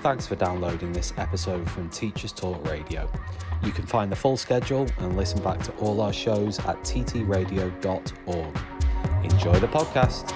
Thanks for downloading this episode from Teachers Talk Radio. You can find the full schedule and listen back to all our shows at ttradio.org. Enjoy the podcast.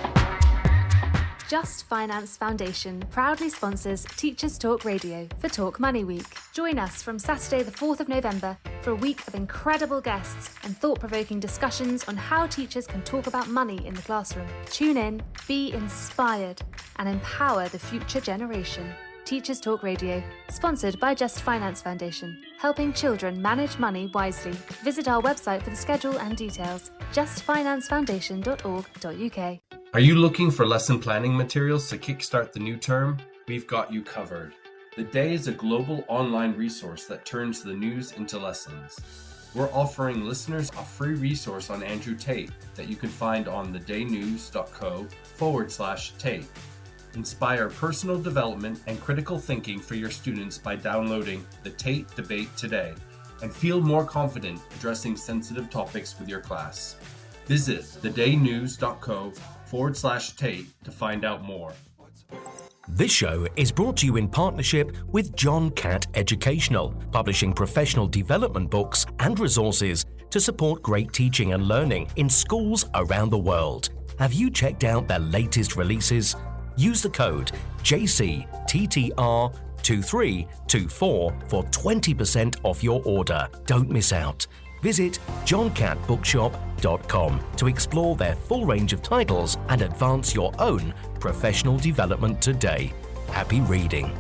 Just Finance Foundation proudly sponsors Teachers Talk Radio for Talk Money Week. Join us from Saturday the 4th of November for a week of incredible guests and thought-provoking discussions on how teachers can talk about money in the classroom. Tune in, be inspired, and empower the future generation. Teachers Talk Radio, sponsored by Just Finance Foundation, helping children manage money wisely. Visit our website for the schedule and details, justfinancefoundation.org.uk. Are you looking for lesson planning materials to kickstart the new term? We've got you covered. The Day is a global online resource that turns the news into lessons. We're offering listeners a free resource on Andrew Tate that you can find on thedaynews.co/Tate. Inspire personal development and critical thinking for your students by downloading the Tate Debate today and feel more confident addressing sensitive topics with your class. Visit thedaynews.co/Tate to find out more. This show is brought to you in partnership with John Catt Educational, publishing professional development books and resources to support great teaching and learning in schools around the world. Have you checked out their latest releases? Use the code JCTTR2324 for 20% off your order. Don't miss out. Visit johncattbookshop.com to explore their full range of titles and advance your own professional development today. Happy reading.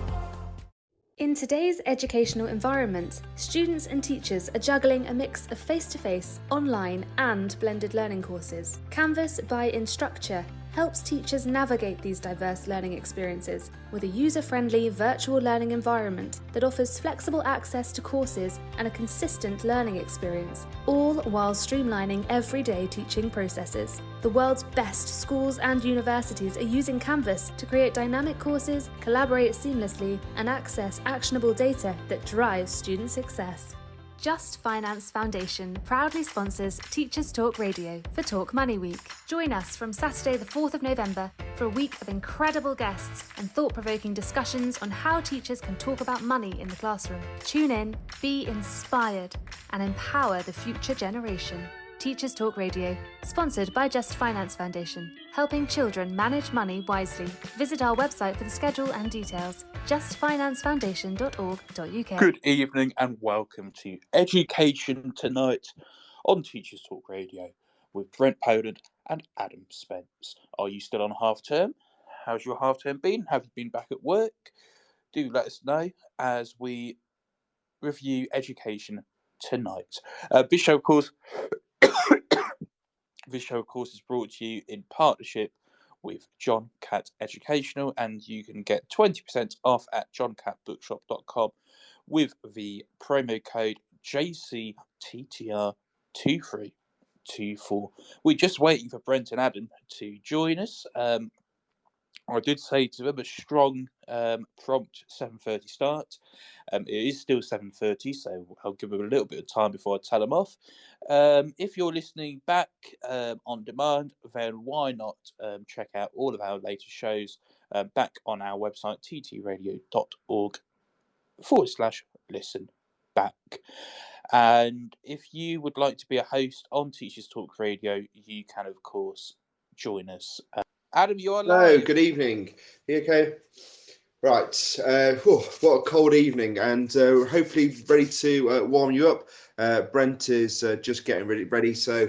In today's educational environment, students and teachers are juggling a mix of face-to-face, online and blended learning courses. Canvas by Instructure helps teachers navigate these diverse learning experiences with a user-friendly virtual learning environment that offers flexible access to courses and a consistent learning experience, all while streamlining everyday teaching processes. The world's best schools and universities are using Canvas to create dynamic courses, collaborate seamlessly, and access actionable data that drives student success. Just Finance Foundation proudly sponsors Teachers Talk Radio for Talk Money Week. Join us from Saturday the 4th of November for a week of incredible guests and thought-provoking discussions on how teachers can talk about money in the classroom. Tune in, be inspired, and empower the future generation. Teachers Talk Radio, sponsored by Just Finance Foundation, helping children manage money wisely. Visit our website for the schedule and details, justfinancefoundation.org.uk. Good evening and welcome to Education Tonight on Teachers Talk Radio with Brent Poland and Adam Spence. Are you still on half term? How's your half term been? Have you been back at work? Do let us know as we review Education Tonight. This show, of course, is brought to you in partnership with John Catt Educational, and you can get 20% off at johncattbookshop.com with the promo code JCTTR2324. We're just waiting for Brent and Adam to join us. I did say to them a strong prompt 7:30 start. It is still 7:30, so I'll give them a little bit of time before I tell them off. If you're listening back on demand, then why not check out all of our latest shows back on our website, ttradio.org/listen back. And if you would like to be a host on Teachers Talk Radio, you can, of course, join us. Adam, you are live. Hello, good evening. You okay? Right. What a cold evening, and hopefully ready to warm you up. Brent is just getting ready. So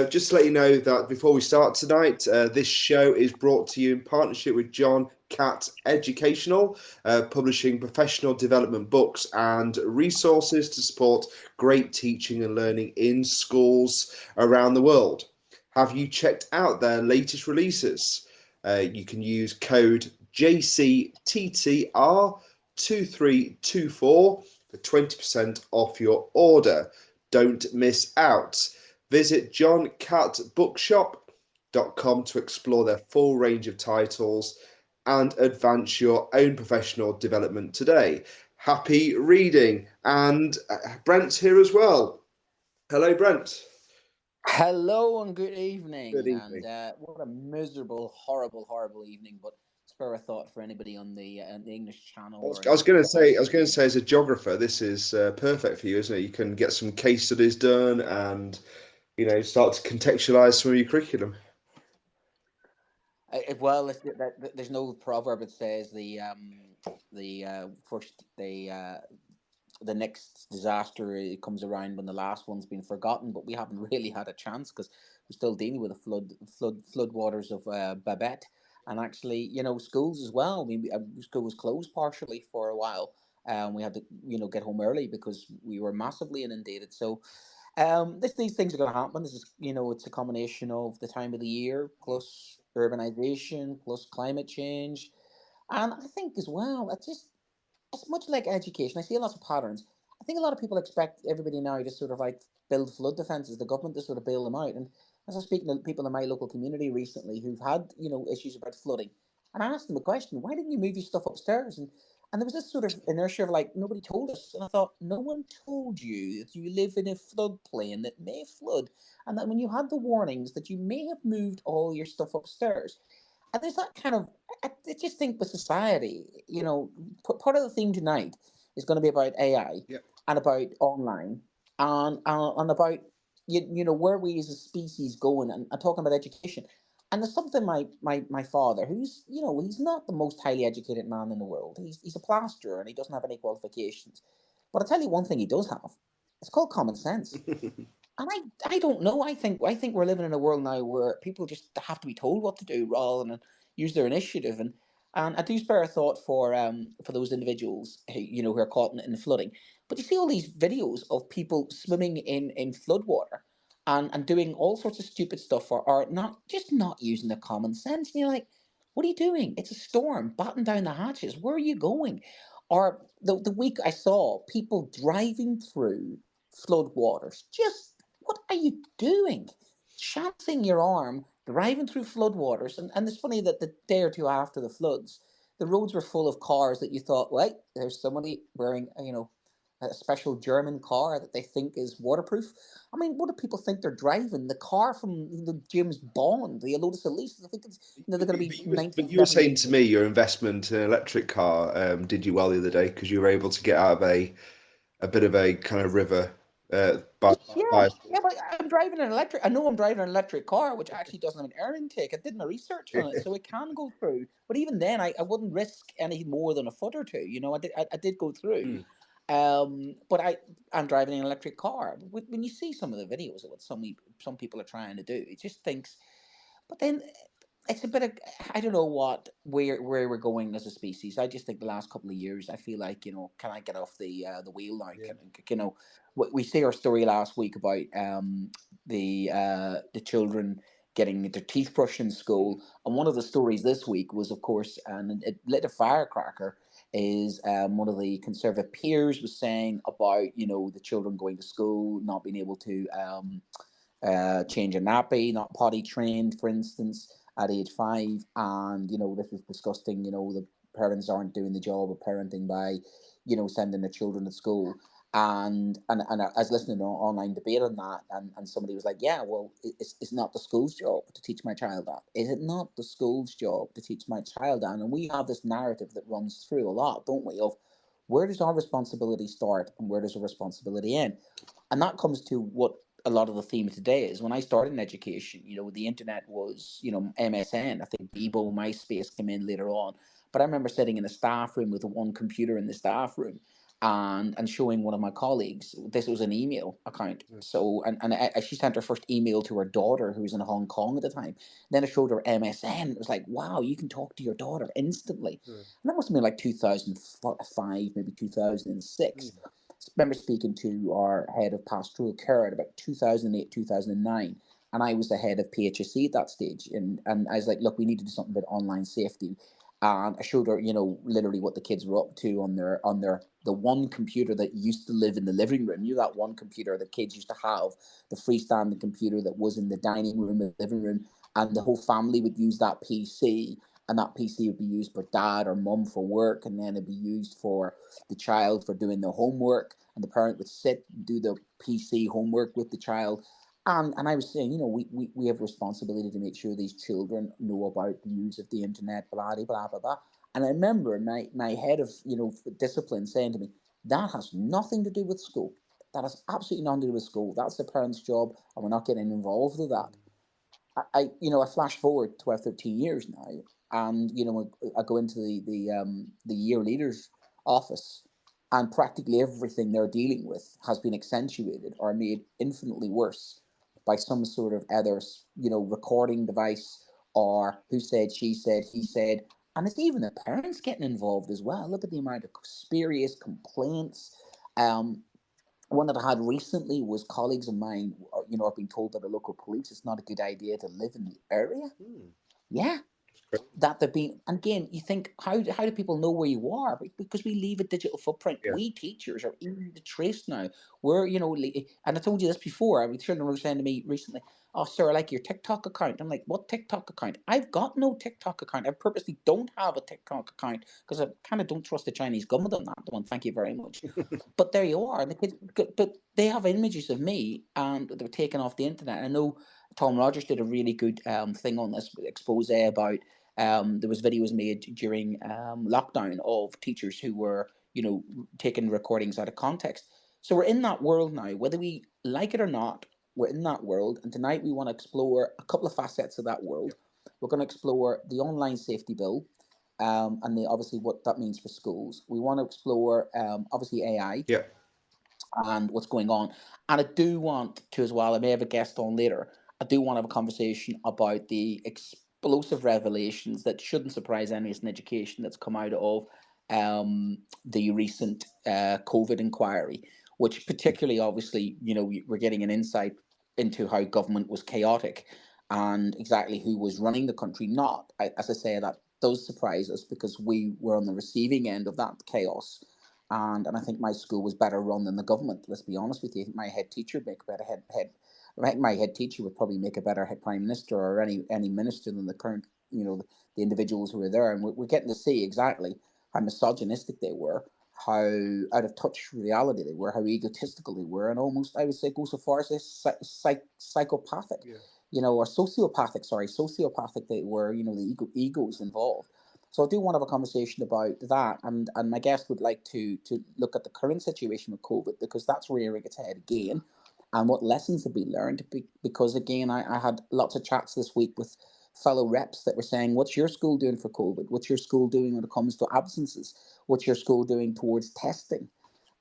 just to let you know that before we start tonight, this show is brought to you in partnership with John Catt Educational, publishing professional development books and resources to support great teaching and learning in schools around the world. Have you checked out their latest releases? You can use code JCTTR2324 for 20% off your order. Don't miss out. Visit johncattbookshop.com to explore their full range of titles and advance your own professional development today. Happy reading. And Brent's here as well. Hello, Brent. Hello and good evening. Good evening. And what a miserable, horrible evening. But spur a thought for anybody on the English Channel I was, or I in was going to say, Scotland. as a geographer, this is perfect for you, isn't it? You can get some case studies done, and start to contextualize some of your curriculum. Well, there's no proverb that says first the next disaster comes around when the last one's been forgotten. But we haven't really had a chance because we're still dealing with the flood waters of Babette, and actually, schools as well. I mean, school was closed partially for a while. We had to, get home early because we were massively inundated. So, these things are going to happen. This is, it's a combination of the time of the year plus urbanization plus climate change, and I think as well, it's much like education. I see lots of patterns. I think a lot of people expect everybody now to sort of like build flood defences, the government to sort of bail them out. And as I was speaking to people in my local community recently who've had, issues about flooding, and I asked them a question, why didn't you move your stuff upstairs? And there was this sort of inertia of like, nobody told us. And I thought, no one told you that you live in a floodplain that may flood, and that when you had the warnings that you may have moved all your stuff upstairs. And there's that kind of, I just think with society, part of the theme tonight is going to be about AI Yep. and about online and about, where we as a species going, and talking about education. And there's something my father, who's, he's not the most highly educated man in the world. He's a plasterer and he doesn't have any qualifications. But I'll tell you one thing he does have. It's called common sense. And I don't know. I think we're living in a world now where people just have to be told what to do rather than use their initiative. And I do spare a thought for those individuals who are caught in the flooding. But you see all these videos of people swimming in floodwater and doing all sorts of stupid stuff, or not using their common sense. And you're like, what are you doing? It's a storm. Batten down the hatches. Where are you going? Or the week I saw people driving through floodwaters. Just what are you doing? Chancing your arm, driving through floodwaters. And it's funny that the day or two after the floods, the roads were full of cars that you thought, right, there's somebody wearing, a special German car that they think is waterproof. I mean, what do people think they're driving? The car from the James Bond, the Lotus Elise. I think it's, they're going to be But you were saying 1978. to me your investment in an electric car did you well the other day because you were able to get out of a bit of a kind of river Yeah, by yeah, but I'm driving an electric. I know I'm driving an electric car, which actually doesn't have an air intake. I did my research on it, so it can go through. But even then, I wouldn't risk any more than a foot or two. I did go through. Mm. But I'm driving an electric car. When you see some of the videos of what some people are trying to do, it just thinks. But then it's a bit of, I don't know where we're going as a species. I just think the last couple of years, I feel like, can I get off the wheel now? Yeah. We see our story last week about the children getting their teeth brushed in school, and one of the stories this week was, of course, and it lit a firecracker. Is one of the Conservative peers was saying about the children going to school not being able to change a nappy, not potty trained, for instance, at age 5. And, this was disgusting. The parents aren't doing the job of parenting by, sending their children to school. And I was listening to an online debate on that, and somebody was like, yeah, well, it's not the school's job to teach my child that. Is it not the school's job to teach my child that? And we have this narrative that runs through a lot, don't we, of where does our responsibility start and where does our responsibility end? And that comes to what a lot of the theme of today is. When I started in education, the internet was, MSN. I think Bebo, MySpace came in later on. But I remember sitting in a staff room with one computer in the staff room and showing one of my colleagues, this was an email account. So, she sent her first email to her daughter who was in Hong Kong at the time. Then I showed her MSN. It was like, wow, you can talk to your daughter instantly. And that must have been like 2005, maybe 2006. Mm. I remember speaking to our head of pastoral care at about 2008, 2009, and I was the head of PHSC at that stage. And I was like, look, we need to do something about online safety. And I showed her, literally what the kids were up to on the one computer that used to live in the living room. That one computer the kids used to have, the freestanding computer that was in the dining room and living room, and the whole family would use that PC. And that PC would be used for dad or mum for work, and then it'd be used for the child for doing the homework, and the parent would sit and do the PC homework with the child. And I was saying, you know, we have a responsibility to make sure these children know about the use of the internet, blah, blah, blah, blah, blah. And I remember my head of, you know, discipline saying to me, that has nothing to do with school. That has absolutely nothing to do with school. That's the parents' job, and we're not getting involved with that. I flash forward 12, 13 years now, and, you know, I go into the year leaders office, and practically everything they're dealing with has been accentuated or made infinitely worse by some sort of either, you know, recording device, or who said, she said, he said, and it's even the parents getting involved as well. Look at the amount of spurious complaints. One that I had recently was colleagues of mine, you know, have been told by the local police it's not a good idea to live in the area. Yeah, that they've been. And again, you think, how do people know where you are? Because we leave a digital footprint. Yeah. We teachers are easy to trace now. We're, you know, and I told you this before. Children were saying to me recently, "Oh, sir, I like your TikTok account." I'm like, "What TikTok account? I've got no TikTok account. I purposely don't have a TikTok account because I kind of don't trust the Chinese government on that one. Thank you very much." But there you are. The kids, but they have images of me, and they're taken off the internet. I know Tom Rogers did a really good thing on this expose about. There was videos made during lockdown of teachers who were, you know, taking recordings out of context. So we're in that world now, whether we like it or not. We're in that world, and tonight we want to explore a couple of facets of that world. We're going to explore the online safety bill, and obviously what that means for schools. We want to explore obviously AI Yeah. and what's going on. And I do want to as well, I may have a guest on later, I do want to have a conversation about the explosive revelations that shouldn't surprise any of us in education that's come out of the recent COVID inquiry, which particularly obviously, you know, we're getting an insight into how government was chaotic and exactly who was running the country. Not, as I say, that does surprise us because we were on the receiving end of that chaos. And I think my school was better run than the government. Let's be honest with you. My head teacher would make a better my head teacher would probably make a better head prime minister or any minister than the current, you know, the individuals who are there. And we're getting to see exactly how misogynistic they were, how out of touch reality they were, how egotistical they were, and almost, I would say, go so far as say psychopathic, you know, or sociopathic they were, you know, the egos involved. So I do want to have a conversation about that, and my guest would like to look at the current situation with COVID, because that's rearing its head again, and what lessons have been learned. Because again, I had lots of chats this week with fellow reps that were saying, "What's your school doing for COVID? What's your school doing when it comes to absences? What's your school doing towards testing?"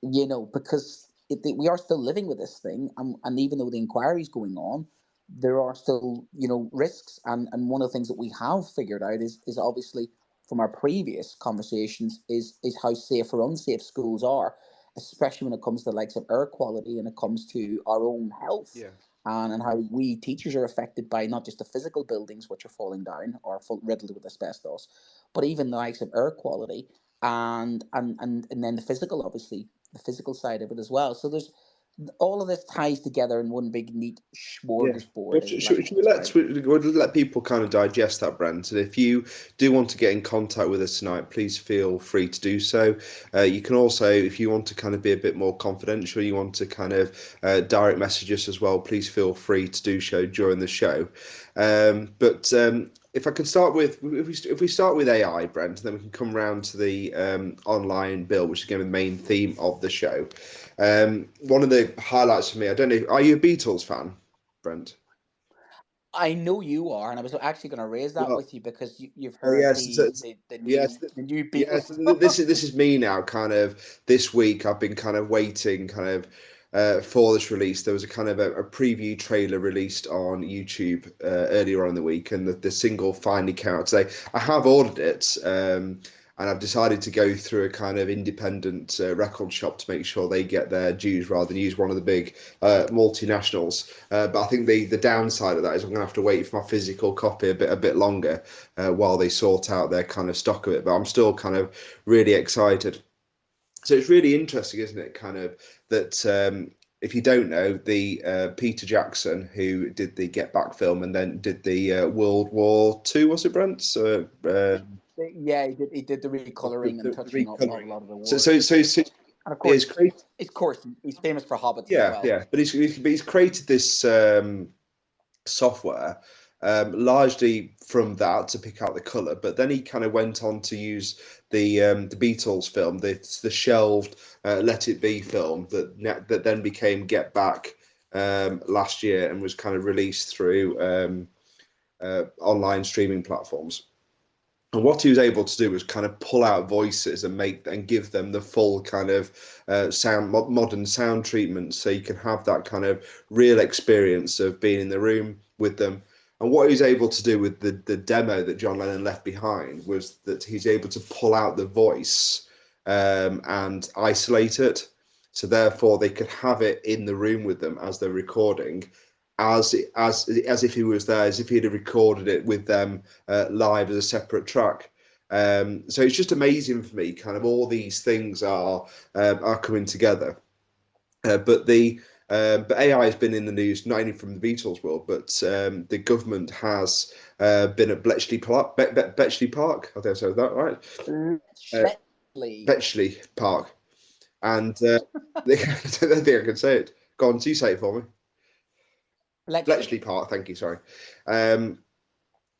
You know, because we are still living with this thing, and even though the inquiry is going on, there are still, you know, risks. And one of the things that we have figured out is obviously from our previous conversations is how safe or unsafe schools are, especially when it comes to the likes of air quality and it comes to our own health. Yeah. And how we teachers are affected by not just the physical buildings which are falling down or riddled with asbestos, but even the likes of air quality and then the physical, obviously the physical side of it as well. So there's all of this ties together in one big neat smorgasbord. We'll let people kind of digest that, Brent. And if you do want to get in contact with us tonight, please feel free to do so. You can also, if you want to kind of be a bit more confidential, you want to kind of direct message us as well, please feel free to do so during the show. If I can start with, if we start with AI, Brent, then we can come round to the online bill, which is going to be the main theme of the show. One of the highlights for me, I don't know, are you a Beatles fan, Brent? I know you are, and I was actually going to raise that with you because you've heard the new Beatles. Yes, this is me now. Kind of this week, I've been kind of waiting, for this release. There was a kind of a preview trailer released on YouTube earlier on in the week, and the single finally came out today. I have ordered it, and I've decided to go through a kind of independent record shop to make sure they get their dues rather than use one of the big multinationals. But I think the downside of that is I'm going to have to wait for my physical copy a bit longer while they sort out their kind of stock of it. But I'm still kind of really excited. So it's really interesting, isn't it? Kind of that. If you don't know, the Peter Jackson, who did the Get Back film and then did the World War II, was it, Brent? Yeah, he did the recoloring and touching up a lot of the words. So And of He's course, created, he's famous for Hobbits as well. but he's created this software largely from that to pick out the color, but then he kind of went on to use the Beatles film, the shelved Let It Be film that then became Get Back last year and was kind of released through online streaming platforms. And what he was able to do was kind of pull out voices and give them the full kind of modern sound treatment, so you can have that kind of real experience of being in the room with them. And what he was able to do with the demo that John Lennon left behind was that he's able to pull out the voice and isolate it, so therefore they could have it in the room with them as they're recording, as if he was there, as if he'd have recorded it with them live as a separate track. So it's just amazing for me. Kind of all these things are coming together. But AI has been in the news not only from the Beatles world, but the government has been at Bletchley Park. Bletchley Park, I think I said that right. Bletchley Park, and I don't think I can say it. Go on, you say it for me. Bletchley Park, thank you. Sorry, and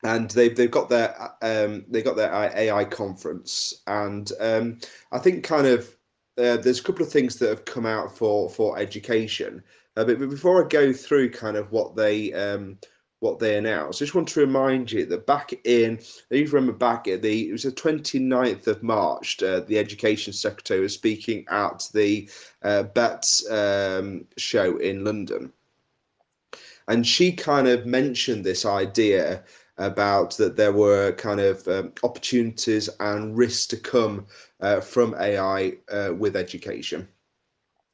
they've got their AI conference, and I think kind of there's a couple of things that have come out for education. But before I go through kind of what they announced, I just want to remind you that back in, you remember back at it was the 29th of March, the Education Secretary was speaking at the BETS show in London. And she kind of mentioned this idea about that there were kind of opportunities and risks to come from AI with education.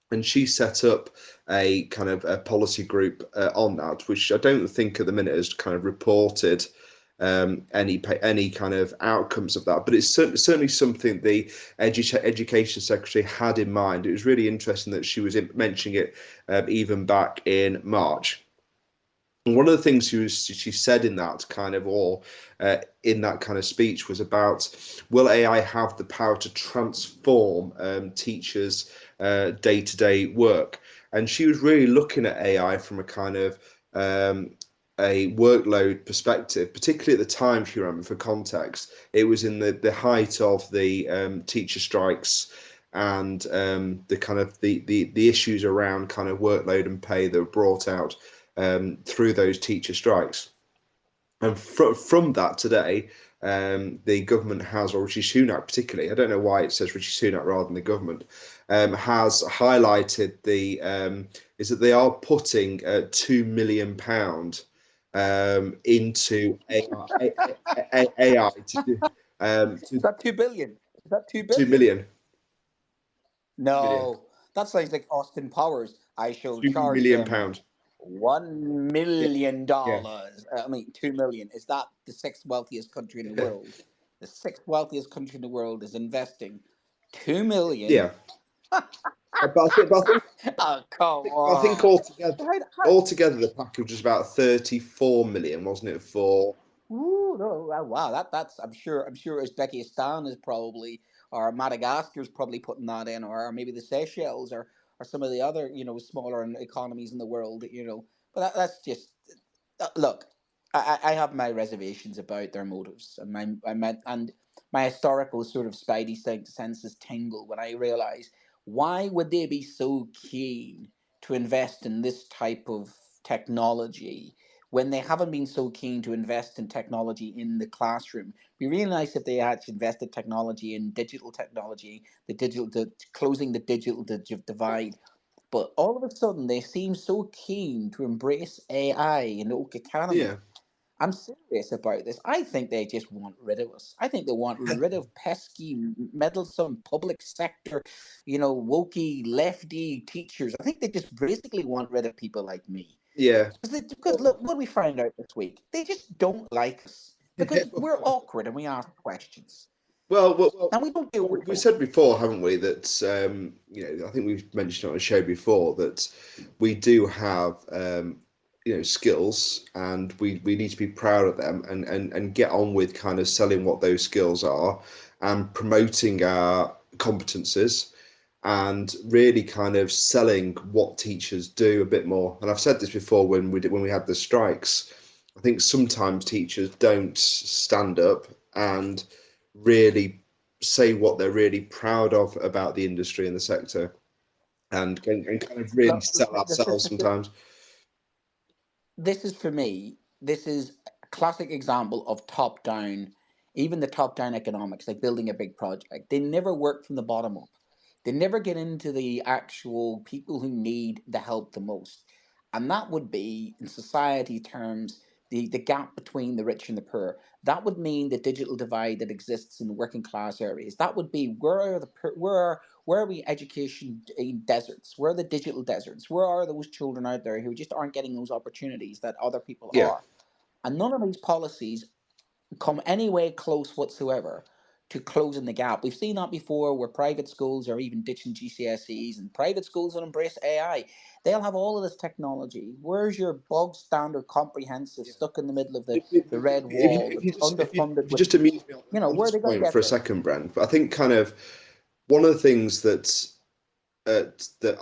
And she set up a kind of a policy group on that, which I don't think at the minute has kind of reported any kind of outcomes of that. But it's certainly something the Education Secretary had in mind. It was really interesting that she was mentioning it even back in March. And one of the things she said in that kind of in that kind of speech was about, will AI have the power to transform teachers' day-to-day work? And she was really looking at AI from a kind of a workload perspective, particularly at the time, if you remember, for context, it was in the height of the teacher strikes and the kind of the issues around kind of workload and pay that were brought out through those teacher strikes. And from that today, the government has, or Rishi Sunak particularly, I don't know why it says Rishi Sunak rather than the government, has highlighted is that they are putting £2 million into AI to do. Is that 2 billion? Is that 2 billion? 2 million. No, million. That sounds like Austin Powers. I shall £2 charge million. them $1 million. I mean, 2 million. Is that the sixth wealthiest country in the world? The sixth wealthiest country in the world is investing 2 million. Yeah. But I think, oh, come on. I think altogether the package was about 34 million, wasn't it? For Ooh, no, wow, that's I'm sure Uzbekistan is probably, or Madagascar is probably putting that in, or maybe the Seychelles, or some of the other smaller economies in the world, But that's just look. I have my reservations about their motives, and my historical sort of spidey senses tingle when I realise, why would they be so keen to invest in this type of technology when they haven't been so keen to invest in technology in the classroom? We realise if they actually invested technology in digital technology, closing the digital divide. But all of a sudden, they seem so keen to embrace AI in the Oak Academy. yeah. I'm serious about this. I think they just want rid of us. I think they want rid of pesky, meddlesome public sector, wokey, lefty teachers. I think they just basically want rid of people like me. Yeah. Because look, what we found out this week, they just don't like us because we're awkward and we ask questions. Well, and we don't deal with we said before, haven't we, that I think we've mentioned on a show before that we do have skills, and we need to be proud of them and get on with kind of selling what those skills are and promoting our competences. and really kind of selling what teachers do a bit more. And I've said this before when we had the strikes. I think sometimes teachers don't stand up and really say what they're really proud of about the industry and the sector, and kind of really sell ourselves sometimes. This is, for me, this is a classic example of top down, even the top down economics, like building a big project. They never work from the bottom up. They never get into the actual people who need the help the most. And that would be, in society terms, the gap between the rich and the poor. That would mean the digital divide that exists in working class areas. That would be, where are we education in deserts? Where are the digital deserts? Where are those children out there who just aren't getting those opportunities that other people Yeah. are? And none of these policies come any way close whatsoever to closing the gap. We've seen that before, where private schools are even ditching GCSEs, and private schools that embrace AI. They'll have all of this technology. Where's your bog standard comprehensive stuck in the middle of the red wall that's underfunded If you with, just amuse me on where are this they going to point get for a there? second, Brent, but I think kind of one of the things that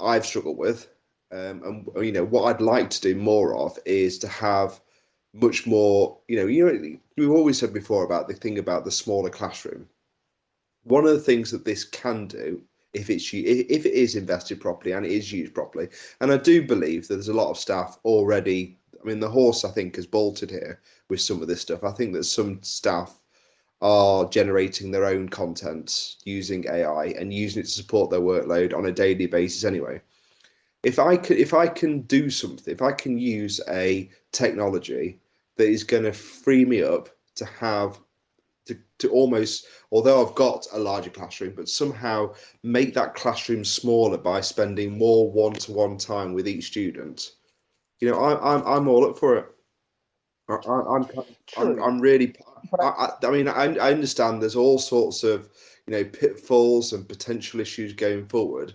I've struggled with, and what I'd like to do more of is to have much more. We've always said before about the thing about the smaller classroom. One of the things that this can do, if it is invested properly and it is used properly, and I do believe that there's a lot of staff already. I mean, the horse I think has bolted here with some of this stuff. I think that some staff are generating their own content using AI and using it to support their workload on a daily basis anyway. If I can do something, if I can use a technology that is going to free me up to have to almost, although I've got a larger classroom, but somehow make that classroom smaller by spending more one-to-one time with each student, I'm all up for it. True. I'm really. But I mean, I understand there's all sorts of pitfalls and potential issues going forward,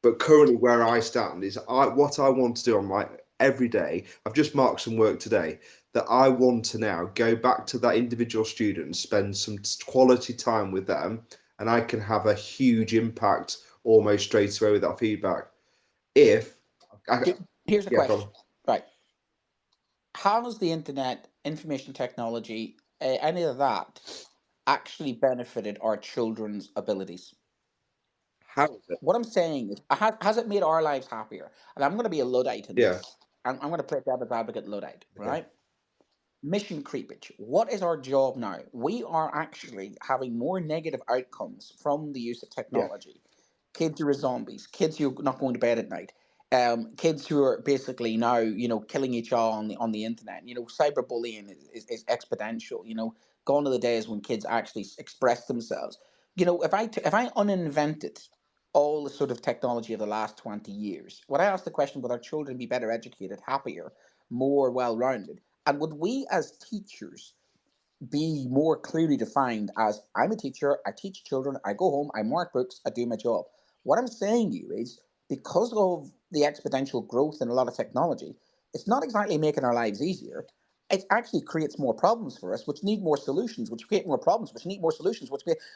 but currently where I stand is what I want to do on my every day. I've just marked some work today that I want to now go back to that individual student, spend some quality time with them, and I can have a huge impact almost straight away with that feedback. If here's a yeah, question. Right. How has the internet, information technology, any of that actually benefited our children's abilities? how is it? What I'm saying is, has it made our lives happier? And I'm going to be a Luddite in Yeah. this. I'm going to play devil's advocate Luddite, Okay. right? Mission creepage. What is our job now? We are actually having more negative outcomes from the use of Yeah. technology. Kids who are zombies, kids who are not going to bed at night, kids who are basically now, killing each other on the internet. Cyberbullying is exponential. Gone are the days when kids actually express themselves. If I uninvented all the sort of technology of the last 20 years, would I ask the question, would our children be better educated, happier, more well-rounded? And would we as teachers be more clearly defined as, I'm a teacher, I teach children, I go home, I mark books, I do my job? What I'm saying to you is, because of the exponential growth in a lot of technology, it's not exactly making our lives easier. It actually creates more problems for us, which need more solutions, which create more problems, which need more solutions,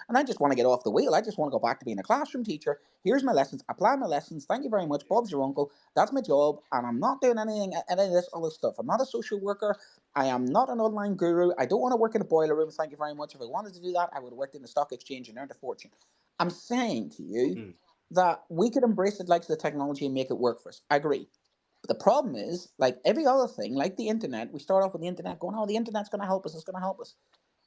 and I just want to get off the wheel. I just want to go back to being a classroom teacher. Here's my lessons, apply my lessons. Thank you very much. Bob's your uncle. That's my job. And I'm not doing any of this other stuff. I'm not a social worker. I am not an online guru. I don't want to work in a boiler room. Thank you very much. If I wanted to do that, I would have worked in the stock exchange and earned a fortune. I'm saying to you that we could embrace the likes of the technology and make it work for us. I agree. But the problem is, like every other thing, like the internet, we start off with the internet going, oh, the internet's going to help us. It's going to help us.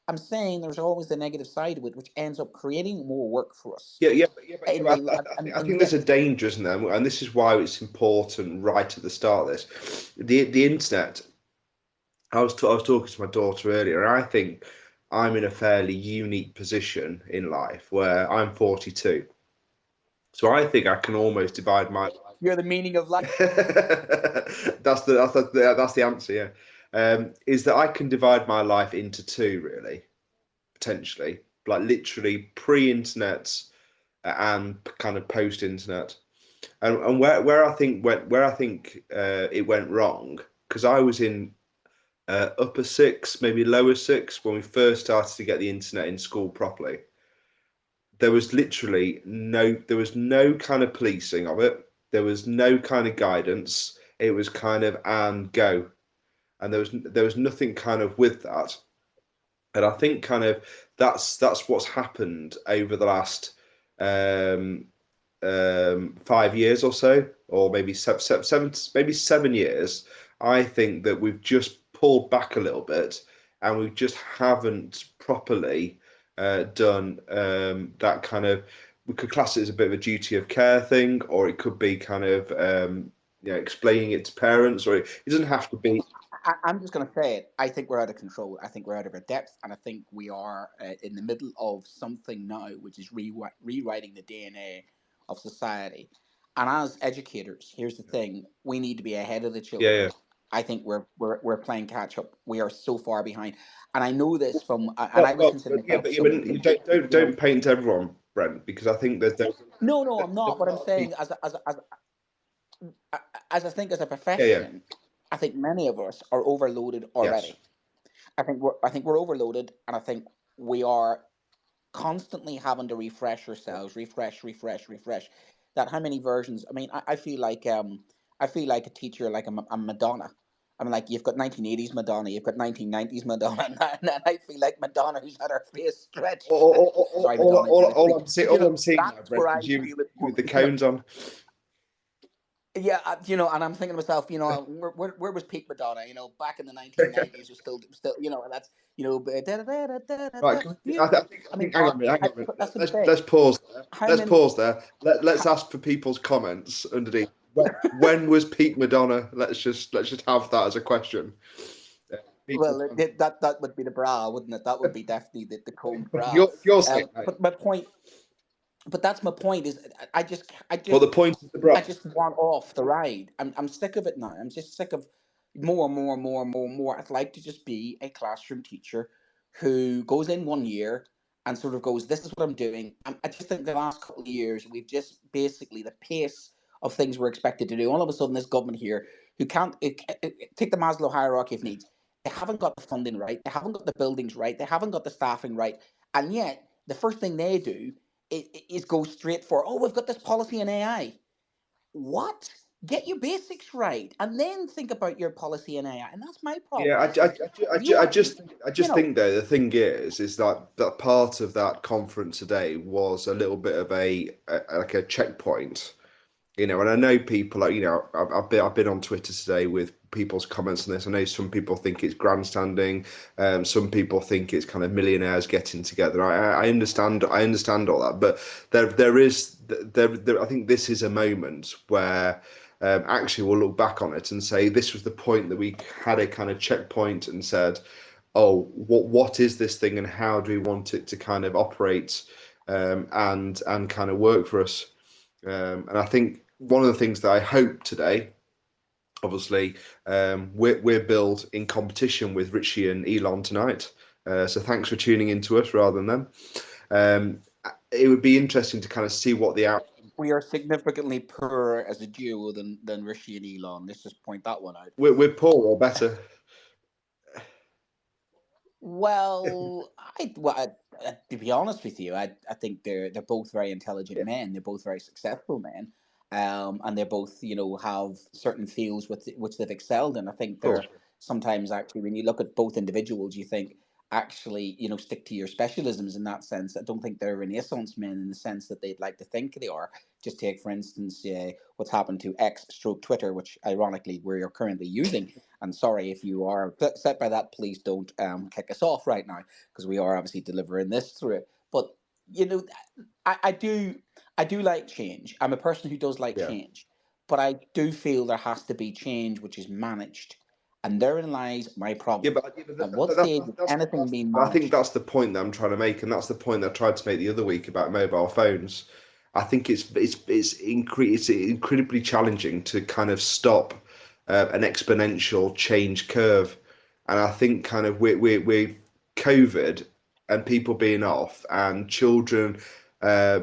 I'm saying there's always the negative side of it, which ends up creating more work for us. Yeah. I And think there's a yet, danger, isn't there? And this is why it's important right at the start of this. The internet. I was talking to my daughter earlier, and I think I'm in a fairly unique position in life where I'm 42. So I think I can almost divide my you're the meaning of life. that's the answer, yeah. Is that I can divide my life into two, really, potentially, like literally pre-internet and kind of post-internet. And where I think it went wrong, because I was in upper six, maybe lower six when we first started to get the internet in school properly. there was literally there was no kind of policing of it. There was no kind of guidance. It was kind of and go, and there was nothing kind of with that. And I think kind of that's what's happened over the last 5 years or so, or maybe maybe 7 years. I think that we've just pulled back a little bit, and we just haven't properly done that kind of. We could class it as a bit of a duty of care thing, or it could be kind of explaining it to parents, or it doesn't have to be. I'm just going to say it. I think we're out of control. I think we're out of our depth, and I think we are in the middle of something now, which is rewriting the DNA of society. And as educators, here's the thing: we need to be ahead of the children. Yeah, yeah. I think we're playing catch up. We are so far behind, and I know this from. And I would consider yeah, but you don't paint everyone, Brent, because I think there's no, I'm not. But I'm saying as I think as a profession, I think many of us are overloaded already. Yes. I think we're overloaded, and I think we are constantly having to refresh ourselves, refresh. That how many versions? I mean, I feel like a teacher, like a Madonna. I mean, like you've got 1980s Madonna, you've got 1990s Madonna, and I feel like Madonna who's had her face stretched. Sorry, Madonna. All I'm seeing now, that's where I Brent, is feel it. with the cones on. Yeah, and I'm thinking to myself, where was peak Madonna? Back in the 1990s, was still, and that's, Right, I think hang on a minute. That's what I'm Let's pause there. Pause there. Let's ask for people's comments underneath. When was peak Madonna? Let's just have that as a question. Well, that would be the bra, wouldn't it? That would be definitely the cold bra. You're saying, but my point. But that's my point. Is I just. Well, the point is the bra. I just want off the ride. I'm sick of it now. I'm just sick of more. I'd like to just be a classroom teacher who goes in 1 year and sort of goes, "This is what I'm doing." I just think the last couple of years we've just basically the pace of things we're expected to do. All of a sudden, this government here who can't take the Maslow hierarchy of needs. They haven't got the funding right. They haven't got the buildings right. They haven't got the staffing right. And yet, the first thing they do is go straight for, we've got this policy in AI. What? Get your basics right, and then think about your policy in AI. And that's my problem. Yeah, I just think though the thing is that part of that conference today was a little bit of like a checkpoint. And I know people I've been on Twitter today with people's comments on this. I know some people think it's grandstanding. Some people think it's kind of millionaires getting together. I understand all that, but I think this is a moment where actually we'll look back on it and say this was the point that we had a kind of checkpoint and said, oh, what is this thing and how do we want it to kind of operate and kind of work for us? And I think one of the things that I hope today, obviously, we're billed in competition with Richie and Elon tonight. So thanks for tuning in to us rather than them. It would be interesting to kind of see what the out. We are significantly poorer as a duo than Richie and Elon. Let's just point that one out. We're poor or better. Well, to be honest with you, I think they're both very intelligent men. They're both very successful men, and they both have certain fields which they've excelled in. I think they're sometimes actually when you look at both individuals, you think actually stick to your specialisms in that sense. I don't think they're Renaissance men in the sense that they'd like to think they are. Just take for instance what's happened to X/Twitter, which ironically we're currently using. And sorry if you are upset by that, please don't kick us off right now because we are obviously delivering this through it. But I do like change. I'm a person who does like change, but I do feel there has to be change which is managed. And therein lies my problem. At what stage is anything being managed? I think that's the point that I'm trying to make, and that's the point that I tried to make the other week about mobile phones. I think it's incredibly challenging to kind of stop an exponential change curve, and I think kind of we're COVID and people being off and children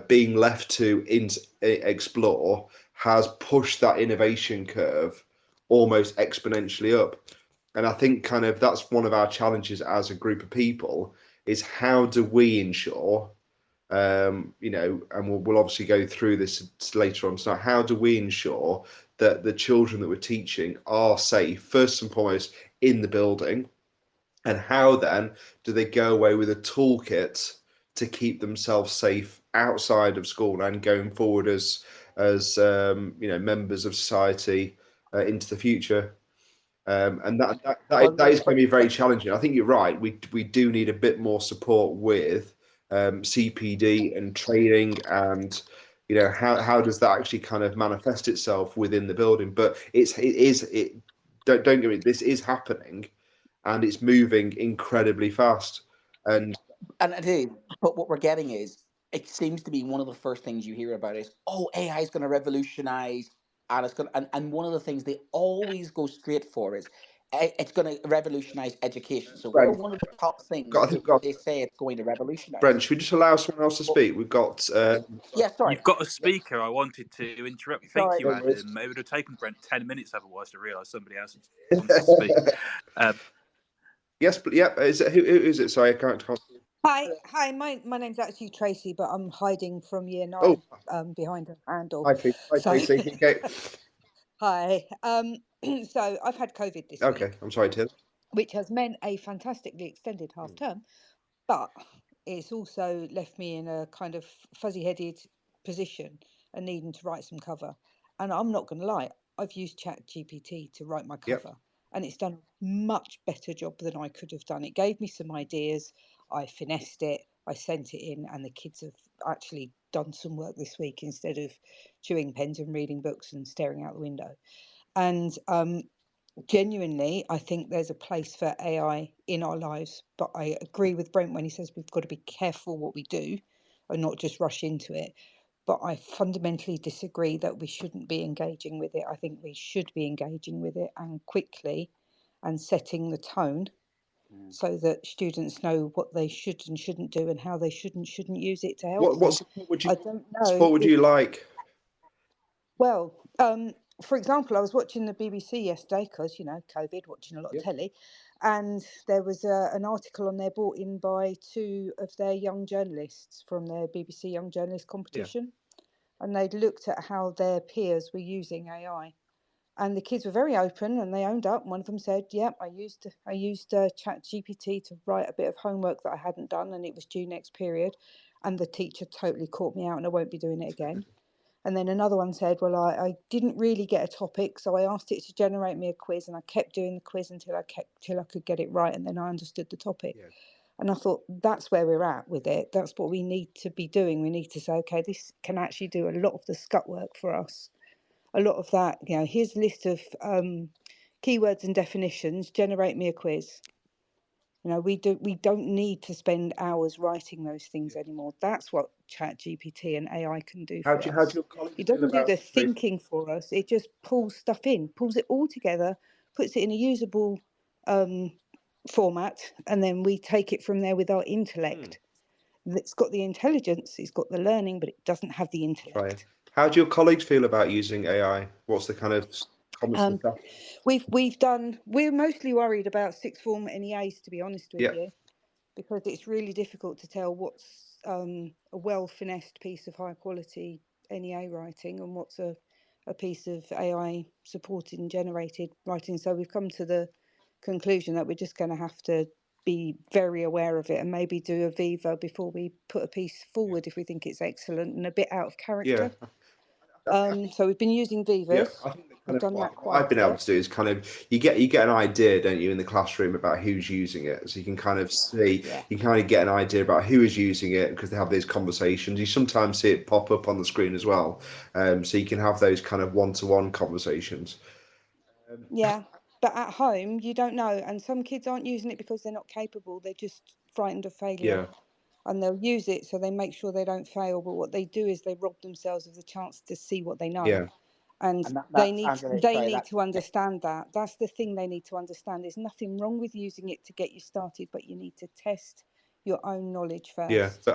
being left to explore has pushed that innovation curve almost exponentially up. And I think kind of that's one of our challenges as a group of people is how do we ensure You know, and we'll obviously go through this later on. So how do we ensure that the children that we're teaching are safe, first and foremost, in the building? And how then do they go away with a toolkit to keep themselves safe outside of school and going forward as you know, members of society into the future? And that is going to be very challenging. I think you're right. We do need a bit more support with CPD and training, and you know, how does that actually kind of manifest itself within the building? But don't get me, this is happening, and it's moving incredibly fast. And it is. But what we're getting is, it seems to be one of the first things you hear about is, oh, AI is going to revolutionize, and it's going and one of the things they always go straight for is it's going to revolutionize education. So we're Brent, one of the top things I think we've got they say it's going to revolutionize. Brent, should we just allow someone else to speak? We've got Yeah, sorry. You've got a speaker. I wanted to interrupt you. Thank Sorry. you, Adam. It would have taken Brent 10 minutes otherwise to realise somebody else wants to speak. Yes, but yeah, who is it? Sorry, I can't. Hi. My name's actually Tracy, but I'm hiding from Year 9 behind a handle. Hi, Tracy. Okay. Hi. So I've had COVID this week. Okay, I'm sorry, Tim. Which has meant a fantastically extended half term, but it's also left me in a kind of fuzzy-headed position and needing to write some cover. And I'm not going to lie, I've used ChatGPT to write my cover, and it's done a much better job than I could have done. It gave me some ideas. I finessed it, I sent it in, and the kids have actually done some work this week instead of chewing pens and reading books and staring out the window. And genuinely, I think there's a place for AI in our lives, but I agree with Brent when he says we've got to be careful what we do and not just rush into it. But I fundamentally disagree that we shouldn't be engaging with it. I think we should be engaging with it, and quickly, and setting the tone so that students know what they should and shouldn't do and how they should and shouldn't use it to help What support would you? I don't know. Support would you like? Well, for example, I was watching the BBC yesterday because, you know, COVID, watching a lot of telly, and there was an article on there brought in by 2 of their young journalists from their BBC Young Journalist competition, and they'd looked at how their peers were using AI. And the kids were very open, and they owned up. One of them said, "Yep, I used ChatGPT to write a bit of homework that I hadn't done, and it was due next period, and the teacher totally caught me out, and I won't be doing it again." And then another one said, "Well, I didn't really get a topic, so I asked it to generate me a quiz, and I kept doing the quiz until I could get it right, and then I understood the topic." Yeah. And I thought, that's where we're at with it. That's what we need to be doing. We need to say, okay, this can actually do a lot of the scut work for us. A lot of that, you know, here's a list of keywords and definitions, generate me a quiz. You know, we don't need to spend hours writing those things anymore. That's what ChatGPT and AI can do for us. How do your colleagues It doesn't feel do the about thinking for us. It just pulls stuff in, pulls it all together, puts it in a usable format, and then we take it from there with our intellect. It's got the intelligence, it's got the learning, but it doesn't have the intellect. Right. How do your colleagues feel about using AI? What's the kind of comments? We're mostly worried about sixth form NEAs, to be honest with you, because it's really difficult to tell what's a well finessed piece of high quality NEA writing and what's a piece of AI supported and generated writing. So we've come to the conclusion that we're just going to have to be very aware of it and maybe do a Viva before we put a piece forward if we think it's excellent and a bit out of character. So we've been using Vivas. I think We've done that quite what I've been able to do is kind of you get an idea, don't you, in the classroom about who's using it, so you can kind of see, you can kind of get an idea about who is using it because they have these conversations. You sometimes see it pop up on the screen as well, so you can have those kind of one-to-one conversations. But at home you don't know, and some kids aren't using it because they're not capable. They're just frightened of failure. And they'll use it so they make sure they don't fail, but what they do is they rob themselves of the chance to see what they know. And they need to understand that. That's the thing they need to understand. There's nothing wrong with using it to get you started, but you need to test your own knowledge first.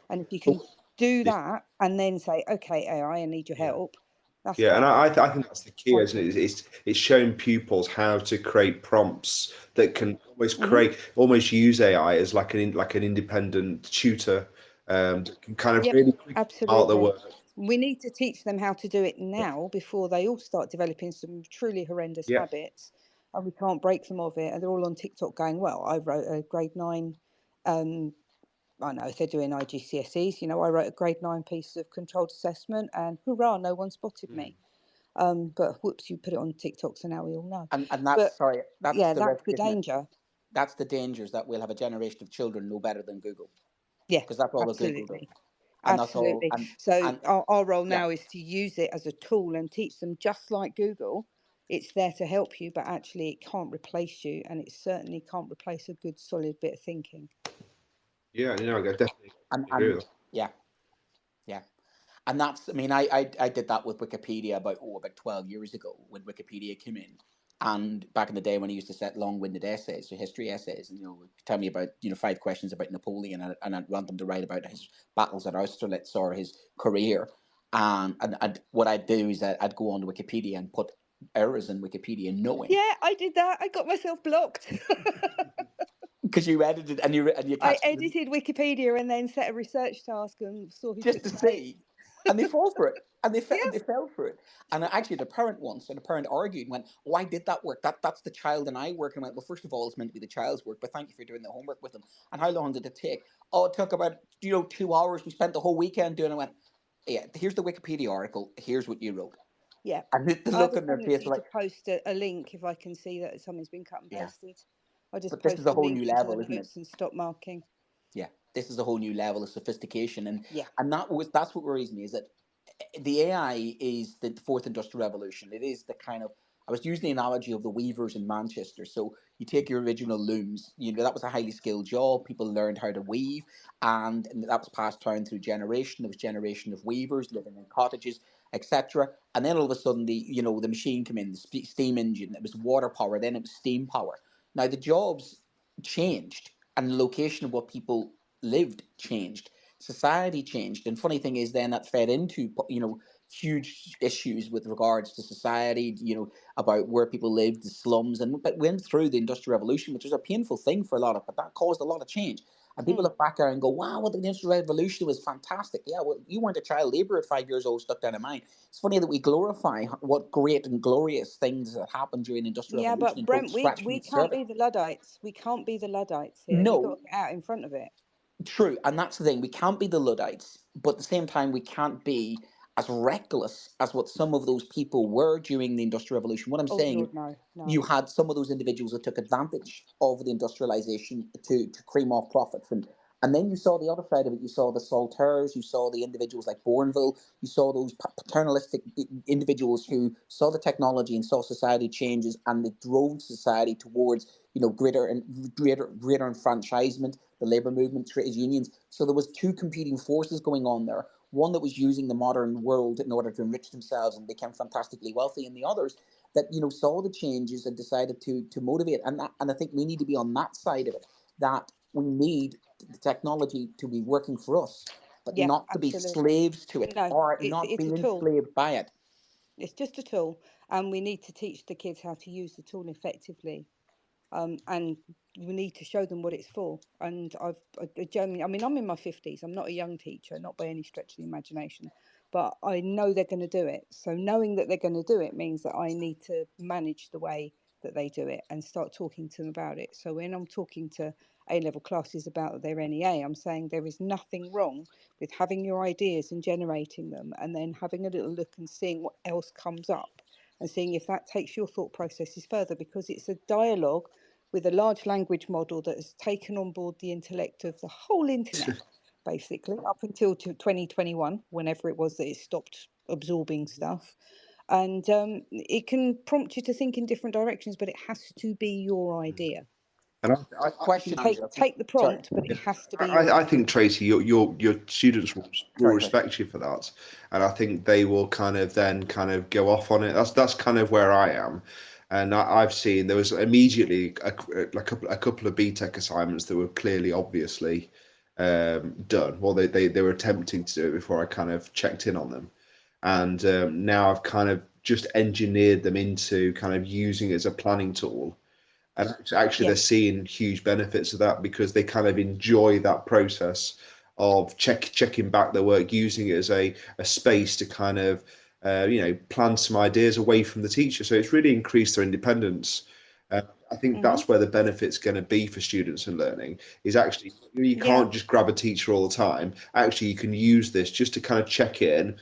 And if you can do that and then say, okay, AI, I need your help. That's and I think that's the key, isn't it? It's showing pupils how to create prompts that can almost use AI as like an independent tutor that can kind of Yep, really quick out the absolutely. work. We need to teach them how to do it now before they all start developing some truly horrendous Yeah. habits, and we can't break them of it. And they're all on TikTok going, well, I wrote a grade 9, I know if they're doing IGCSEs, I wrote a grade 9 piece of controlled assessment, and hurrah, no one spotted me. But whoops, you put it on TikTok, so now we all know. And But that's, sorry, that's yeah, the that's risk, the isn't it? danger. That's the danger, is that we'll have a generation of children no better than Google, Yeah, because that's all that Google does. absolutely. And that's all. Absolutely. So our role yeah. now is to use it as a tool and teach them, just like Google. It's there to help you, but actually it can't replace you, and it certainly can't replace a good solid bit of thinking. Yeah, I definitely agree And with that. yeah. And that's, I mean, I did that with Wikipedia about 12 years ago when Wikipedia came in. And back in the day when I used to set long-winded essays, so history essays, and tell me about 5 questions about Napoleon, and I'd want them to write about his battles at Austerlitz or his career. And what I'd do is I'd go on to Wikipedia and put errors in Wikipedia, knowing. Yeah, I did that. I got myself blocked. Because you edited and you I edited Wikipedia and then set a research task and saw who just took to the bait. see, and they fall for it, and they fell, Yeah. they fell for it. And actually, the parent argued and went, "Why did that work? That's the child and I work." And I went, "Well, first of all, it's meant to be the child's work, but thank you for doing the homework with them." And how long did it take? Oh, it took about 2 hours. We spent the whole weekend doing it. I went, "Yeah, here's the Wikipedia article. Here's what you wrote." Yeah. And the I look have on a their face, tendency like, to post a link if I can see that something's been cut and Yeah. pasted. I just But this post is a the whole link new into level, the isn't it? notes and stop marking. Yeah, this is a whole new level of sophistication, and Yeah. and that's what worries me, is that the AI is the fourth industrial revolution. It is the kind of, I was using the analogy of the weavers in Manchester. So you take your original looms, that was a highly skilled job. People learned how to weave, and that was passed down through generation. There was generation of weavers living in cottages, etc. And then all of a sudden, the machine came in, the steam engine. It was water power. Then it was steam power. Now the jobs changed, and the location of what people lived changed. Society changed, and funny thing is, then that fed into huge issues with regards to society. About where people lived, the slums, and but went through the industrial revolution, which was a painful thing for a lot of, but that caused a lot of change. And people look back there and go, "Wow, what the industrial revolution was fantastic." Yeah, well, you weren't a child labourer at 5 years old stuck down a mine. It's funny that we glorify what great and glorious things that happened during the industrial Yeah, revolution but and don't Brent, scratch we beneath the can't surface. be the Luddites. We can't be the Luddites here. We've got No, to get out in front of it. true, and that's the thing. We can't be the Luddites, but at the same time, we can't be as reckless as what some of those people were during the Industrial Revolution. What I'm Oh saying is, Lord, no. you had some of those individuals that took advantage of the industrialization to cream off profits, and then you saw the other side of it. You saw the Saltaires, you saw the individuals like Bourneville, you saw those paternalistic individuals who saw the technology and saw society changes, and they drove society towards greater enfranchisement, the labor movement, trade unions. So there was two competing forces going on there. One that was using the modern world in order to enrich themselves and become fantastically wealthy, and the others that saw the changes and decided to motivate. And I think we need to be on that side of it. That we need the technology to be working for us, but Yeah, not to be absolutely. slaves to it, No, or it's not be a tool. enslaved by it. It's just a tool, and we need to teach the kids how to use the tool effectively. And we need to show them what it's for. And generally, I mean, I'm in my 50s. I'm not a young teacher, not by any stretch of the imagination, but I know they're going to do it. So knowing that they're going to do it means that I need to manage the way that they do it and start talking to them about it. So when I'm talking to A-level classes about their NEA, I'm saying there is nothing wrong with having your ideas and generating them, and then having a little look and seeing what else comes up, and seeing if that takes your thought processes further, because it's a dialogue with a large language model that has taken on board the intellect of the whole internet, basically, up until 2021, whenever it was that it stopped absorbing stuff. And it can prompt you to think in different directions, but it has to be your idea. And Question, Take the prompt, but it has to be your I idea. think, Tracy, your students will respect you for that, and I think they will kind of go off on it. That's kind of where I am, and I've seen there was immediately a couple of BTEC assignments that were clearly, obviously done. Well, they were attempting to do it before I kind of checked in on them, and now I've kind of just engineered them into kind of using it as a planning tool. And actually, they're seeing huge benefits of that because they kind of enjoy that process of checking back their work, using it as a space to kind of plan some ideas away from the teacher. So it's really increased their independence. I think that's where the benefit's going to be for students and learning, is actually you can't just grab a teacher all the time. Actually, you can use this just to kind of check in.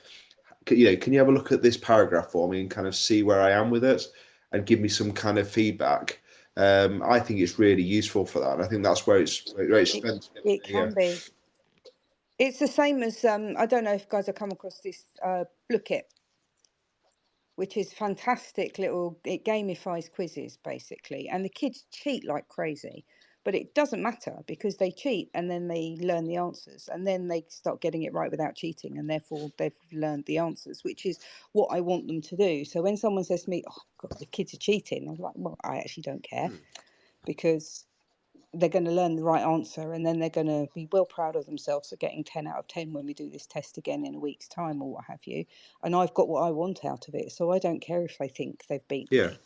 Can you have a look at this paragraph for me and kind of see where I am with it and give me some kind of feedback? I think it's really useful for that. And I think that's where it's spent. It can be. It's the same as I don't know if you guys have come across this Blookit, which is fantastic little. It gamifies quizzes basically, and the kids cheat like crazy. But it doesn't matter because they cheat and then they learn the answers and then they start getting it right without cheating, and therefore they've learned the answers, which is what I want them to do. So when someone says to me, "Oh God, the kids are cheating," I'm like, well, I actually don't care, because they're going to learn the right answer and then they're going to be well proud of themselves for getting 10 out of 10 when we do this test again in a week's time or what have you. And I've got what I want out of it. So I don't care if they think they've beaten me.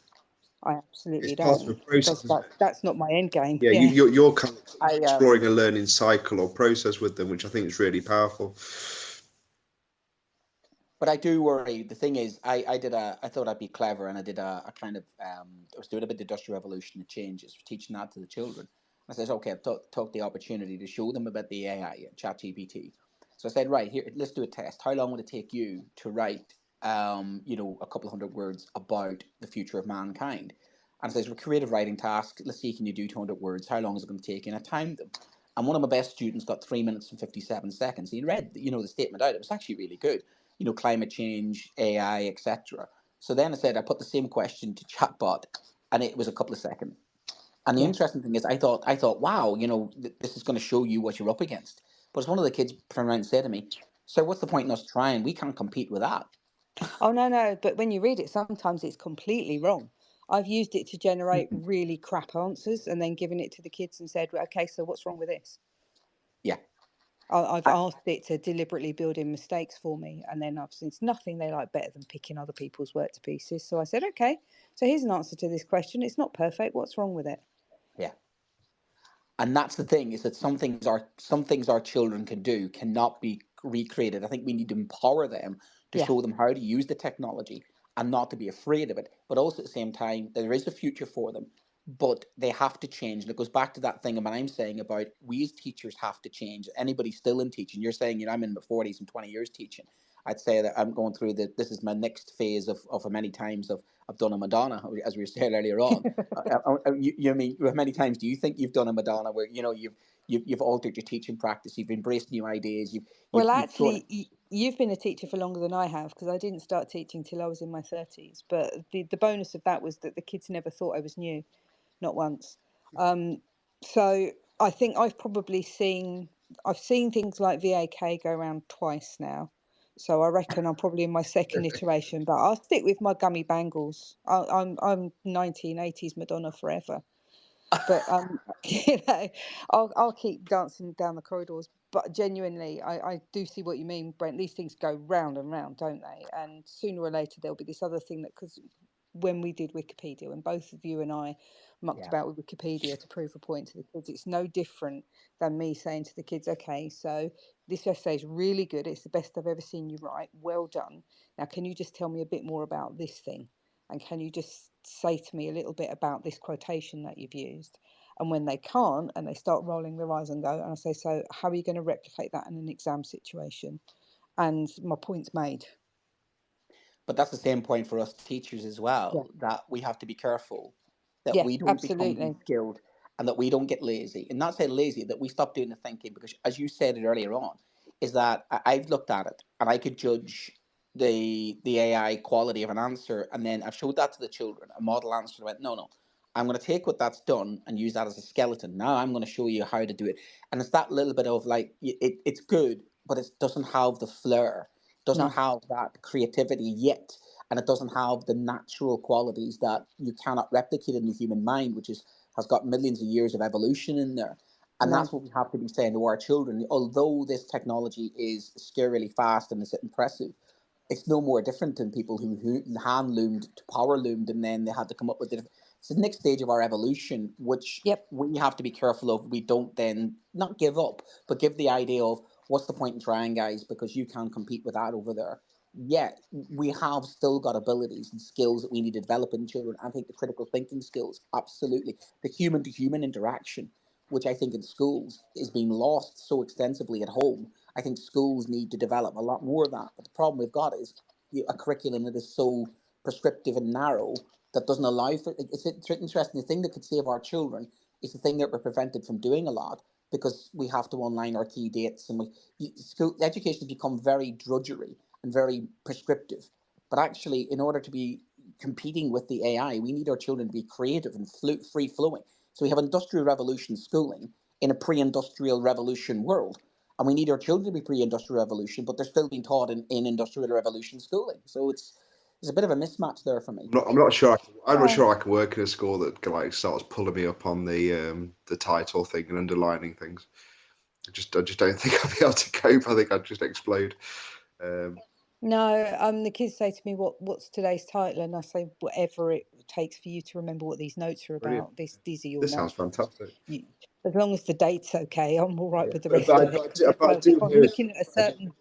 I absolutely it's part of don't. a process, Because that's not my end game. Yeah, you're kind of exploring a learning cycle or process with them, which I think is really powerful. But I do worry. The thing is, I thought I'd be clever, and I did a kind of I was doing a bit of industrial revolution, the changes, teaching that to the children. I said, okay, I've took the opportunity to show them about the AI, ChatGPT. So I said, right, here, let's do a test. How long would it take you to write, a couple of hundred words about the future of mankind? And it says, creative writing task. Let's see, can you do 200 words? How long is it going to take? And I timed them. And one of my best students got 3 minutes and 57 seconds. He read, the statement out. It was actually really good. Climate change, AI, etc. So then I put the same question to chatbot, and it was a couple of seconds. And the interesting thing is, I thought, wow, this is going to show you what you're up against. But as one of the kids turned around and said to me, "So what's the point in us trying? We can't compete with that." Oh, no. But when you read it, sometimes it's completely wrong. I've used it to generate really crap answers and then given it to the kids and said, well, okay, so what's wrong with this? Yeah. I've asked it to deliberately build in mistakes for me, and then I've seen nothing they like better than picking other people's work to pieces. So I said, okay, so here's an answer to this question. It's not perfect. What's wrong with it? Yeah. And that's the thing, is that some things our children can do cannot be recreated. I think we need to empower them to show them how to use the technology and not to be afraid of it. But also at the same time, there is a future for them, but they have to change. And it goes back to that thing about I'm saying about we as teachers have to change. Anybody still in teaching, you're saying, I'm in my 40s and 20 years teaching. I'd say that I'm going through this is my next phase of many times I've done a Madonna, as we were saying earlier on. You mean many times do you think you've done a Madonna where you've altered your teaching practice, you've embraced new ideas, well, actually, you've been a teacher for longer than I have, because I didn't start teaching till I was in my 30s. But the bonus of that was that the kids never thought I was new, not once. So I think I've seen things like VAK go around twice now. So I reckon I'm probably in my second iteration, but I'll stick with my gummy bangles. I'm 1980s Madonna forever. But I'll keep dancing down the corridors. But genuinely, I do see what you mean, Brent. These things go round and round, don't they? And sooner or later there'll be this other thing because when we did Wikipedia, when both of you and I mucked about with Wikipedia to prove a point to the kids, it's no different than me saying to the kids, okay, so this essay is really good. It's the best I've ever seen you write. Well done. Now, can you just tell me a bit more about this thing? And can you just say to me a little bit about this quotation that you've used? And when they can't and they start rolling their eyes and go, and I say, so how are you going to replicate that in an exam situation? And my point's made. But that's the same point for us teachers as well, that we have to be careful that we don't become de-skilled and that we don't get lazy. And not say lazy, that we stop doing the thinking, because as you said it earlier on, is that I've looked at it and I could judge the AI quality of an answer, and then I've showed that to the children, a model answer, and went, no, I'm going to take what that's done and use that as a skeleton. Now I'm going to show you how to do it. And it's that little bit of like, it's good, but it doesn't have the flair, doesn't have that creativity yet, and it doesn't have the natural qualities that you cannot replicate in the human mind, which has got millions of years of evolution in there. And that's what we have to be saying to our children. Although this technology is scarily fast and is impressive, it's no more different than people who hand loomed to power loomed, and then they had to come up with it. It's the next stage of our evolution, which we have to be careful of. We don't then not give up, but give the idea of what's the point in trying, guys? Because you can't compete with that over there. Yeah, we have still got abilities and skills that we need to develop in children. I think the critical thinking skills, absolutely. The human to human interaction, which I think in schools is being lost so extensively at home. I think schools need to develop a lot more of that. But the problem we've got is a curriculum that is so prescriptive and narrow that doesn't allow for it's interesting. The thing that could save our children is the thing that we're prevented from doing a lot because we have to online our key dates and school education has become very drudgery and very prescriptive. But actually, in order to be competing with the AI, we need our children to be creative and free flowing. So we have industrial revolution schooling in a pre-industrial revolution world. And we need our children to be pre-industrial revolution, but they're still being taught in industrial revolution schooling. So there's a bit of a mismatch there for me. I'm not sure. I'm not sure I can work in a school that like starts pulling me up on the title thing and underlining things. I just don't think I'll be able to cope. I think I'd just explode. No, the kids say to me, "What's today's title?" And I say, "Whatever it takes for you to remember what these notes are about. Brilliant. These are your This notes. sounds fantastic. As long as the date's okay, I'm all right with the But rest of it. 'Cause I do if I'm hear looking at a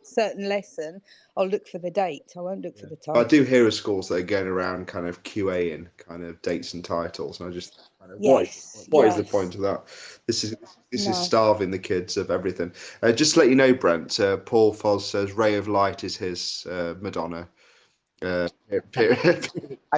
certain lesson, I'll look for the date. I won't look for the I title. do hear of schools that are going around kind of QAing kind of dates and titles, and I just kind of, Yes, what is the yes. point of that? This is No. starving the kids of everything. Just to let you know, Brent, Paul Foz says Ray of Light is his Madonna. I've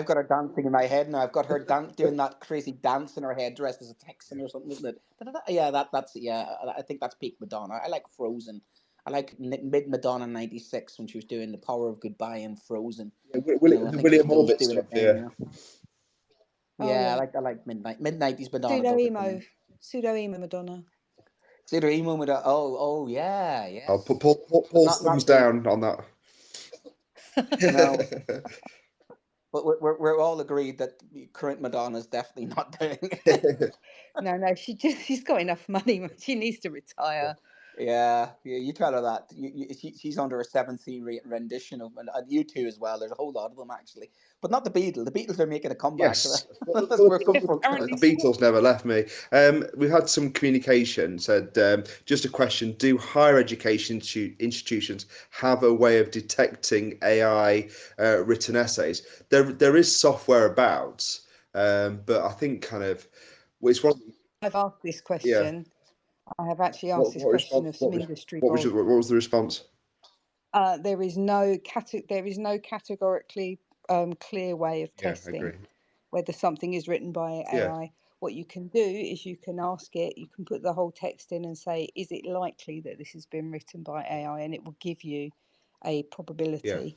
got her dancing in my head now. I've got her doing that crazy dance in her head, dressed as a Texan or something, isn't it? Yeah, that's I think that's peak Madonna. I like Frozen. I like mid Madonna '96 when she was doing The Power of Goodbye and Frozen. William Orbit stuff, yeah. Yeah, I like mid '90s Madonna. Pseudo emo Madonna. Pseudo emo Madonna. Oh yeah, yes. I'll put Paul's thumbs down on that. No. But we're all agreed that current Madonna is definitely not doing it. No, she's got enough money. She needs to retire. Yeah, you tell her that. She's under a 17 rendition of, and U2 as well. There's a whole lot of them actually, but not the Beatles. The Beatles are making a comeback. Yes, The Beatles never left me. We've had some communication. Said just a question: do higher education institutions have a way of detecting AI written essays? There is software about, but I think kind of it's one. I've asked this question. Yeah. I have actually asked this question of some industry. What was the response? There is no categorically clear way of testing whether something is written by AI. Yeah. What you can do is you can ask it, you can put the whole text in and say, is it likely that this has been written by AI? And it will give you a probability.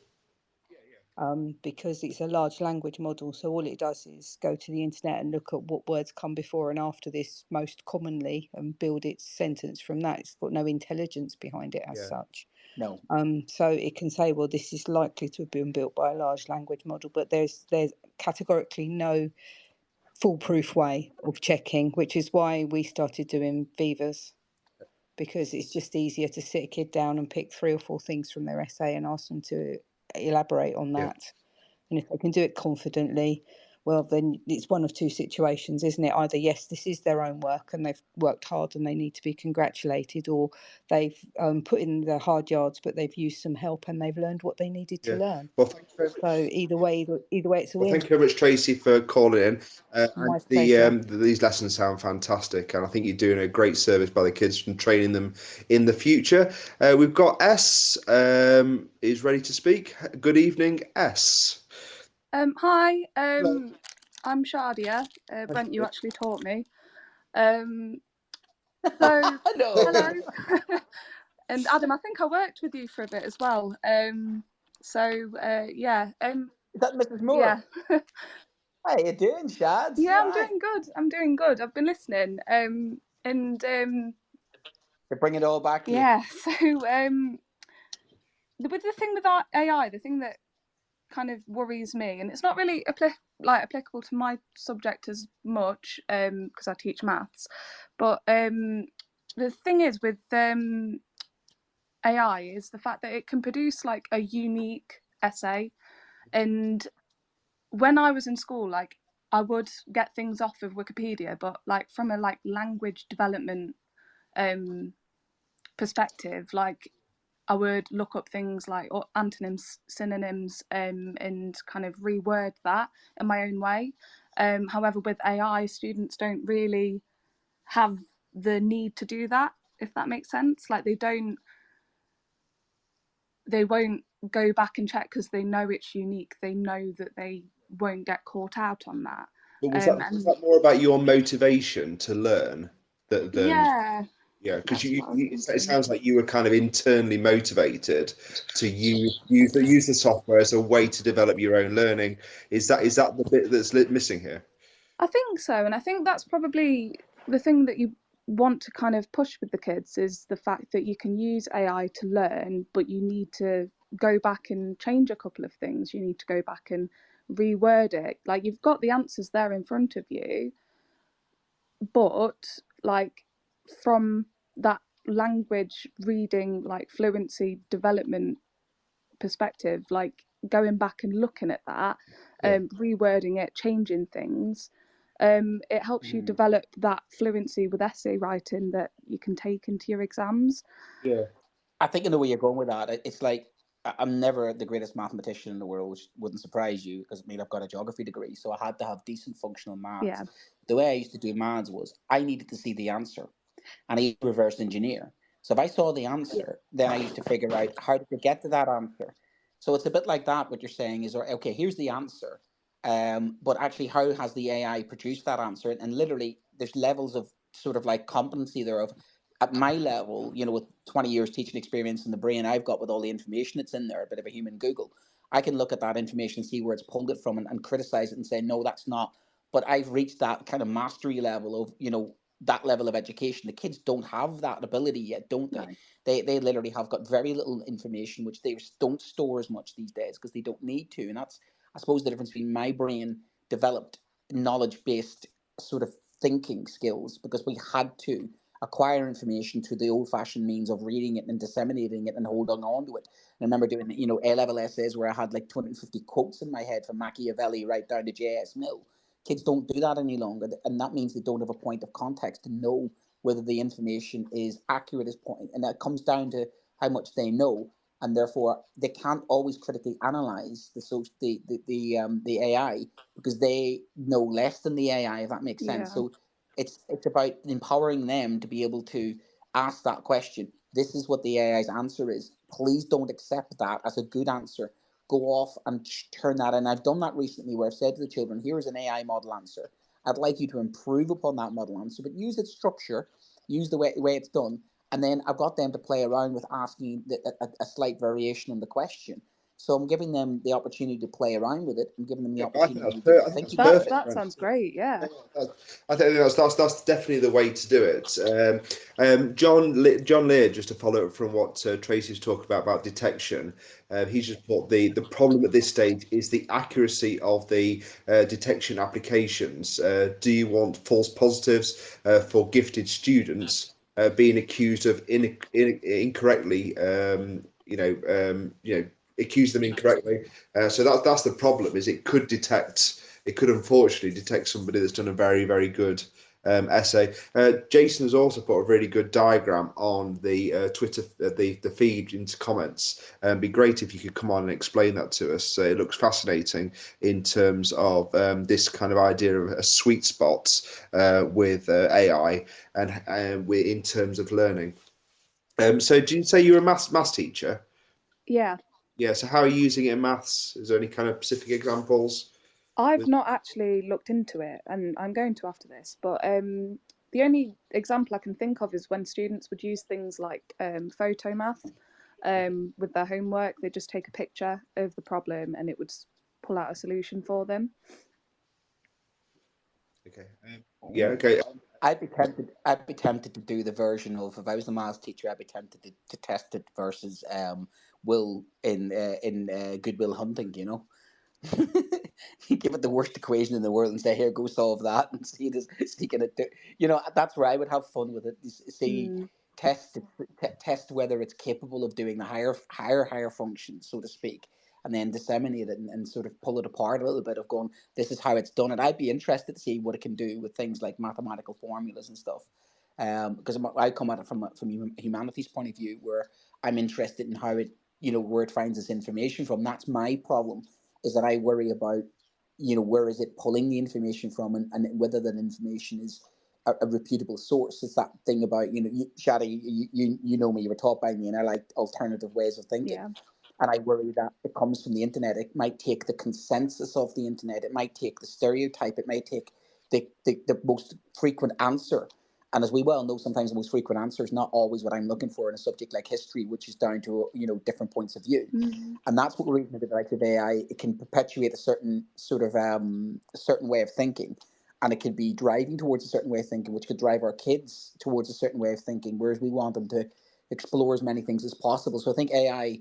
Because it's a large language model. So all it does is go to the internet and look at what words come before and after this most commonly and build its sentence from that. It's got no intelligence behind it as such. No. So it can say, well, this is likely to have been built by a large language model, but there's categorically no foolproof way of checking, which is why we started doing Vivas, because it's just easier to sit a kid down and pick 3 or 4 things from their essay and ask them to elaborate on that. And if they can do it confidently, well, then it's one of 2 situations, isn't it? Either yes, this is their own work and they've worked hard and they need to be congratulated, or they've put in the hard yards but they've used some help and they've learned what they needed to learn. Well, thank you very much. So either way it's a win. Thank you very much, Tracy, for calling in. My pleasure. These lessons sound fantastic, and I think you're doing a great service by the kids and training them in the future. We've got S is ready to speak. Good evening, S. Hi, I'm Shadia. Brent, you actually taught me. So hello. And Adam, I think I worked with you for a bit as well. Yeah. Is that Mrs. Moore? Yeah. How you doing, Shad? Yeah, I'm doing good. I've been listening. To bring it all back. Yeah. So with the thing with AI, the thing that kind of worries me, and it's not really applicable to my subject as much because I teach maths, but the thing is with AI is the fact that it can produce like a unique essay, and when I was in school, like I would get things off of Wikipedia, but like from a language development perspective. Like I would look up things like antonyms, synonyms, and kind of reword that in my own way. However, with AI, students don't really have the need to do that, if that makes sense. Like they won't go back and check because they know it's unique. They know that they won't get caught out on that. But was that more about your motivation to learn than Yeah, yeah? Because that's what I was it thinking. sounds like you were kind of internally motivated to use the software as a way to develop your own learning. Is that the bit that's missing here? I think so, and I think that's probably the thing that you want to kind of push with the kids is the fact that you can use AI to learn, but you need to go back and change a couple of things. You need to go back and reword it. Like you've got the answers there in front of you, but like from that language reading, like fluency development perspective, like going back and looking at that, rewording it, changing things, it helps you develop that fluency with essay writing that you can take into your exams. Yeah. I think I know where you're going with that. It's like I'm never the greatest mathematician in the world, which wouldn't surprise you because I mean I've got a geography degree, so I had to have decent functional maths. Yeah. The way I used to do maths was I needed to see the answer, and I used to reverse engineer. So if I saw the answer, then I used to figure out how to get to that answer. So it's a bit like that. What you're saying is, okay, here's the answer, but actually, how has the AI produced that answer? And literally, there's levels of sort of like competency there of at my level, you know, with 20 years teaching experience in the brain I've got with all the information that's in there, a bit of a human Google, I can look at that information, see where it's pulled it from and criticize it and say, no, that's not. But I've reached that kind of mastery level of, you know, that level of education. The kids don't have that ability yet, don't they? No. They literally have got very little information, which they don't store as much these days because they don't need to. And that's, I suppose, the difference between my brain developed knowledge-based sort of thinking skills because we had to acquire information through the old-fashioned means of reading it and disseminating it and holding on to it. And I remember doing, you know, A-level essays where I had like 250 quotes in my head from Machiavelli right down to J.S. Mill. Kids don't do that any longer, and that means they don't have a point of context to know whether the information is accurate as point, and that comes down to how much they know, and therefore they can't always critically analyze the AI because they know less than the AI, if that makes sense. Yeah. So it's about empowering them to be able to ask that question. This is what the AI's answer is. Please don't accept that as a good answer. Go off and turn that in. I've done that recently where I've said to the children, here is an AI model answer. I'd like you to improve upon that model answer, but use its structure, use the way it's done. And then I've got them to play around with asking a slight variation on the question. So I'm giving them the opportunity to play around with it. I'm giving them the opportunity to think about it. That sounds great. Yeah. I think that's definitely the way to do it. John Lear, just to follow up from what Tracy's talked about detection, he's just put the problem at this stage is the accuracy of the detection applications. Do you want false positives for gifted students being accused of incorrectly, accuse them incorrectly? So that's the problem. Is it could unfortunately detect somebody that's done a very, very good essay. Jason has also put a really good diagram on the Twitter, the feed into comments. It'd be great if you could come on and explain that to us. It looks fascinating in terms of this kind of idea of a sweet spot with AI and in terms of learning. So, do you say you're a maths teacher? Yeah. Yeah. So, how are you using it in maths? Is there any kind of specific examples? I've not actually looked into it, and I'm going to after this. But the only example I can think of is when students would use things like photo math with their homework. They just take a picture of the problem, and it would pull out a solution for them. Okay. Yeah. Okay. I'd be tempted to do the version of, if I was the maths teacher, I'd be tempted to test it versus Will in Good Will Hunting. You know, give it the worst equation in the world and say, "Here, go solve that," and see this. Can it do? You know, that's where I would have fun with it. See, test whether it's capable of doing the higher functions, so to speak, and then disseminate it and sort of pull it apart a little bit of going, this is how it's done. And I'd be interested to see what it can do with things like mathematical formulas and stuff. because I come at it from a humanities point of view, where I'm interested in how it, where it finds its information from. That's my problem, is that I worry about, where is it pulling the information from, and whether that information is a reputable source. It's that thing about, Shadi, you know me, you were taught by me, and I like alternative ways of thinking. Yeah. And I worry that it comes from the internet. It might take the consensus of the internet. It might take the stereotype. It might take the most frequent answer. And as we well know, sometimes the most frequent answer is not always what I'm looking for in a subject like history, which is down to, different points of view. Mm-hmm. And that's what we're reading about today. It can perpetuate a certain sort of a certain way of thinking, and it could be driving towards a certain way of thinking, which could drive our kids towards a certain way of thinking, whereas we want them to explore as many things as possible. So I think AI,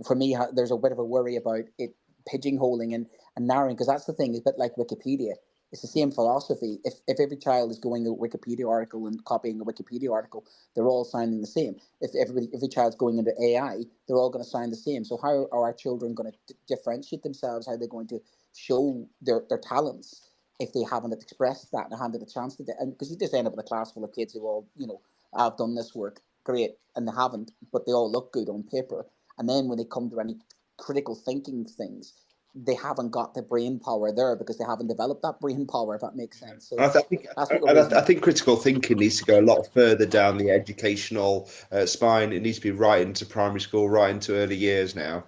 for me, there's a bit of a worry about it pigeonholing and narrowing, because that's the thing. It's a bit like Wikipedia. It's the same philosophy. If every child is going to a Wikipedia article and copying a Wikipedia article, they're all sounding the same. If every child's going into AI, they're all going to sound the same. So how are our children going to differentiate themselves? How are they going to show their talents if they haven't expressed that and haven't had a chance to? And because you just end up in a class full of kids who all, I've done this work, great, and they haven't, but they all look good on paper. And then when they come to any critical thinking things, they haven't got the brain power there because they haven't developed that brain power, if that makes sense. So I think critical thinking needs to go a lot further down the educational spine. It needs to be right into primary school, right into early years now.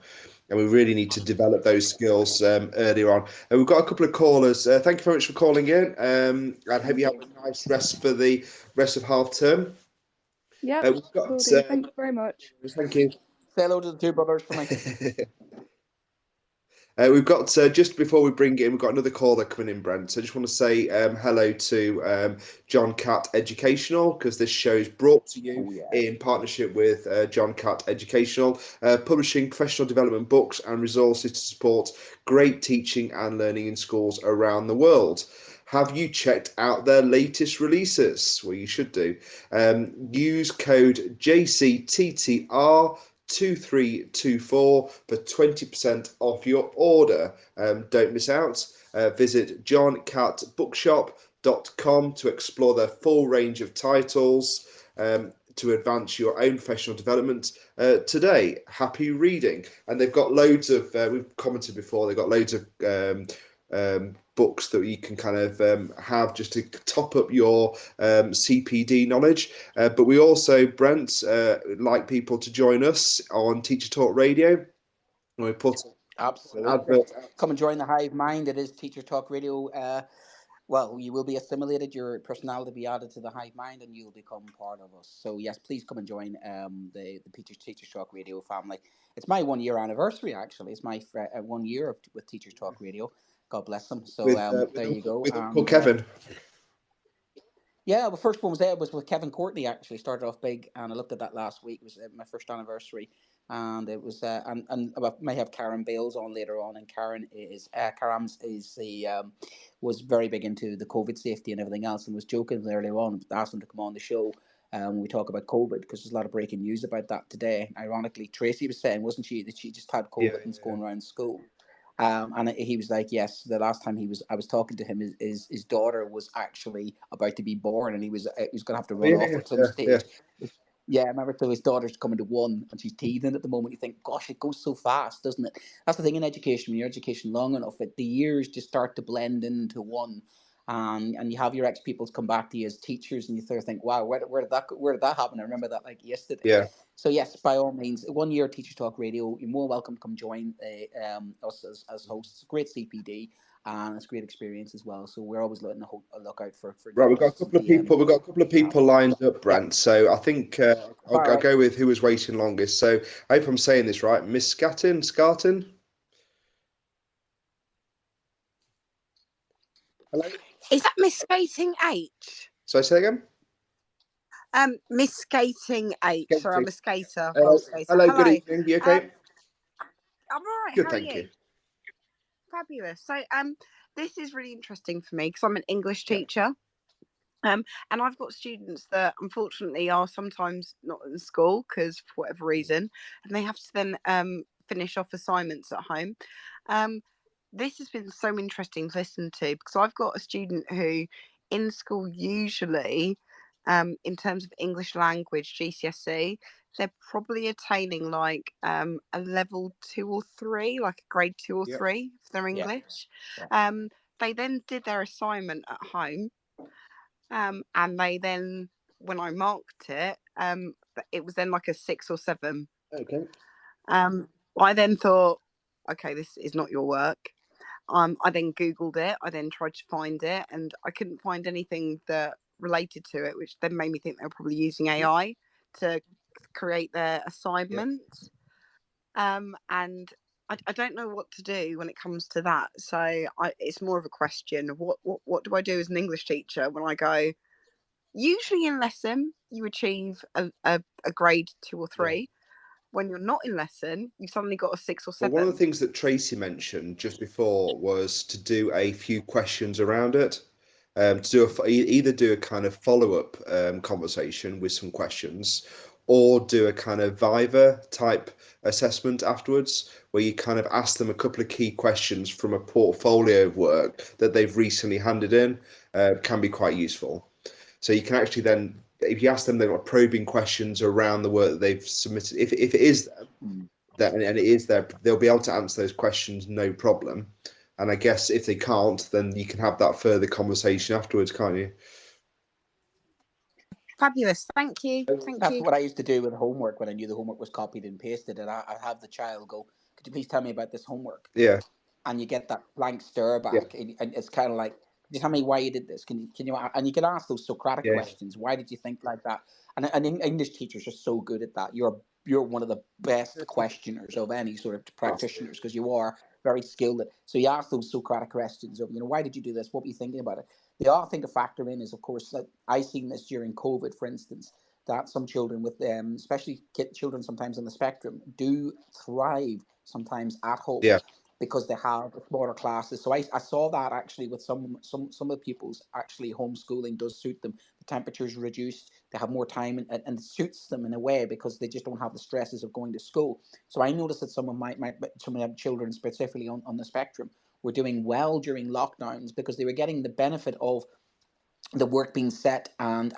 And we really need to develop those skills earlier on. And we've got a couple of callers. Thank you very much for calling in. I hope you have a nice rest for the rest of half term. Yeah, we've got, will do. Thank you very much. Thank you. Say hello to the two brothers for me. We've got, just before we bring in, we've got another caller coming in, Brent. So I just want to say hello to John Catt Educational, because this show is brought to you in partnership with John Catt Educational, publishing professional development books and resources to support great teaching and learning in schools around the world. Have you checked out their latest releases? Well, you should do. Use code JCTTR 2324 for 20% off your order. Don't miss out. Visit johncattbookshop.com to explore their full range of titles to advance your own professional development today. Happy reading. And they've got loads of, we've commented before, they've got loads of books that you can kind of have just to top up your CPD knowledge. But we also, Brent, like people to join us on Teacher Talk Radio. We put absolutely. Come and join the hive mind. It is Teacher Talk Radio. Well, you will be assimilated, your personality will be added to the hive mind, and you'll become part of us. So yes, please come and join the Teacher Talk Radio family. It's my 1 year anniversary, actually. It's my 1 year with Teacher Talk Radio. God bless them. So there you go. With Uncle Kevin. Yeah, the first one was with Kevin Courtney. Actually started off big, and I looked at that last week. It was my first anniversary, and it was and I may have Karen Bales on later on. And Karen is was very big into the COVID safety and everything else, and was joking earlier on, asked him to come on the show. When we talk about COVID, because there's a lot of breaking news about that today. Ironically, Tracy was saying, wasn't she, that she just had COVID and was going around school. And he was like, yes, the last time I was talking to him, his daughter was actually about to be born, and he was going to have to run off at some stage. Yeah, I remember. So his daughter's coming to 1, and she's teething at the moment. You think, gosh, it goes so fast, doesn't it? That's the thing in education. When you're in education long enough, the years just start to blend into one. And you have your ex-pupils come back to you as teachers, and you sort of think, wow, where did that happen? I remember that like yesterday. Yeah. So yes, by all means, 1 year Teacher Talk Radio. You're more welcome to come join us as hosts. It's a great CPD, and it's a great experience as well. So we're always looking to look out for. Right, we've got a couple of people. We've got a couple of people lined up, Brent. So I think I'll go with who was waiting longest. So I hope I'm saying this right, Miss Scarton. Hello. Is that Miss Skating H? So I say again. Miss Skating H. Sorry, I'm a skater. Hello, good evening. You okay? I'm all right. Good, how thank are you. Fabulous. So this is really interesting for me because I'm an English teacher. And I've got students that unfortunately are sometimes not in school because for whatever reason, and they have to then finish off assignments at home. This has been so interesting to listen to because I've got a student who in school usually in terms of English language GCSE, they're probably attaining like a level 2 or 3, like a grade 2 or Yep. 3 for their Yeah. English. Yeah. They then did their assignment at home, and they then, when I marked it, it was then like a 6 or 7. Okay. I then thought, okay, this is not your work. I then Googled it. I then tried to find it, and I couldn't find anything that related to it, which then made me think they were probably using AI to create their assignments. And I don't know what to do when it comes to that. So it's more of a question of what do I do as an English teacher when I go? Usually in lesson, you achieve a grade 2 or 3. When you're not in lesson, you've suddenly got a 6 or Well, 7. one of the things that Tracy mentioned just before was to do a few questions around it. To do either do a kind of follow-up conversation with some questions, or do a kind of Viva type assessment afterwards, where you kind of ask them a couple of key questions from a portfolio of work that they've recently handed in. Can be quite useful. So you can actually then, if you ask them, they've got probing questions around the work that they've submitted. If it is that, and it is there, they'll be able to answer those questions no problem. And I guess if they can't, then you can have that further conversation afterwards, can't you? Fabulous. Thank you. Thank That's you. what I used to do with homework when I knew the homework was copied and pasted, and I'd have the child go, "Could you please tell me about this homework?" Yeah. And you get that blank stare back, and it's kind of like, "Can you tell me why you did this? Can you?" And you can ask those Socratic questions. Why did you think like that? And English teachers are so good at that. You're one of the best questioners of any sort of practitioners, because you are very skilled at. So you ask those Socratic questions of, why did you do this? What were you thinking about it? The other thing to factor in is, of course, that I seen this during COVID, for instance, that some children with especially children sometimes on the spectrum, do thrive sometimes at home. Yeah. Because they have smaller classes. So I saw that actually with some of the pupils, actually homeschooling does suit them. The temperature's reduced, they have more time, and it suits them in a way because they just don't have the stresses of going to school. So I noticed that some of my children, specifically on the spectrum, were doing well during lockdowns because they were getting the benefit of the work being set and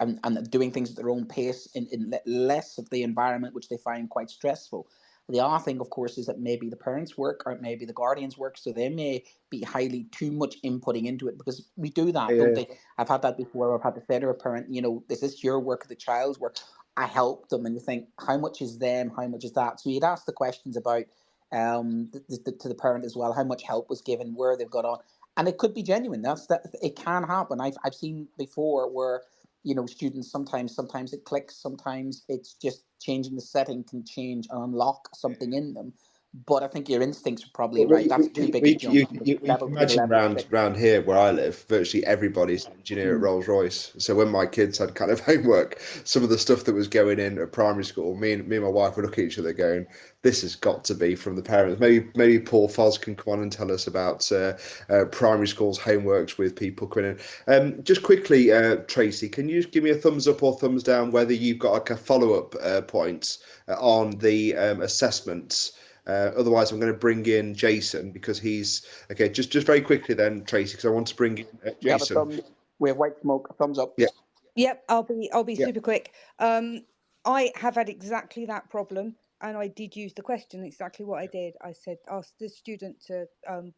doing things at their own pace in less of the environment, which they find quite stressful. The other thing, of course, is that maybe the parents' work or maybe the guardians' work, so they may be highly too much inputting into it, because we do that, don't they? I've had that before. I've had to say to a parent, is this your work or the child's work? I help them, and you think, how much is them? How much is that? So you'd ask the questions about to the parent as well, how much help was given, where they've got on. And it could be genuine. It can happen. I've seen before where students sometimes it clicks, sometimes it's just changing the setting can change and unlock something in them. But I think your instincts are probably right. That's too big a jump. You can imagine round here where I live, virtually everybody's an engineer at Rolls-Royce. So when my kids had kind of homework, some of the stuff that was going in at primary school, me and my wife would look at each other going, this has got to be from the parents. Maybe Paul Foz can come on and tell us about primary school's homeworks with people coming in. Just quickly, Tracy, can you just give me a thumbs up or thumbs down whether you've got like a follow-up point on the assessments? Otherwise, I'm going to bring in Jason because he's okay. Just very quickly then, Tracy, because I want to bring in Jason. We have white smoke. A thumbs up. Yeah. Yep. I'll be super quick. I have had exactly that problem, and I did use the question. Exactly what I did. I said, ask the student to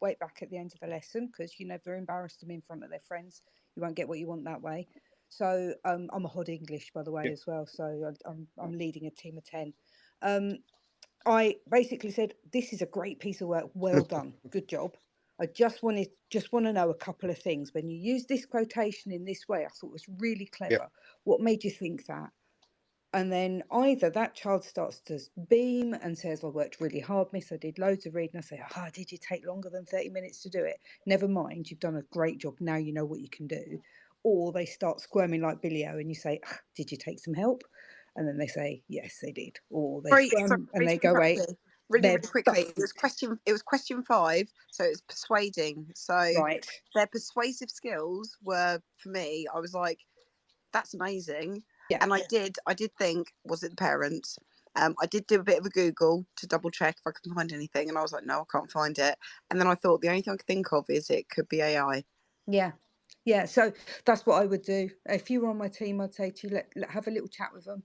wait back at the end of the lesson, because you never embarrass them in front of their friends. You won't get what you want that way. So I'm a Hod English, by the way, as well. So I'm leading a team of 10. I basically said, this is a great piece of work. Well done. Good job. I just want to know a couple of things. When you use this quotation in this way, I thought it was really clever. Yeah. What made you think that? And then either that child starts to beam and says, I worked really hard, miss. I did loads of reading. I say, did you take longer than 30 minutes to do it? Never mind. You've done a great job. Now you know what you can do. Or they start squirming like Billy O and you say, did you take some help? And then they say, yes, they did. Or they squirm and they go, wait. Really quickly. It was question 5, so it's persuading. So their persuasive skills were, for me, I was like, that's amazing. Yeah. And I did think, was it the parents? I did do a bit of a Google to double check if I could find anything, and I was like, no, I can't find it. And then I thought the only thing I could think of is it could be AI. Yeah. Yeah, so that's what I would do. If you were on my team, I'd say to you, have a little chat with them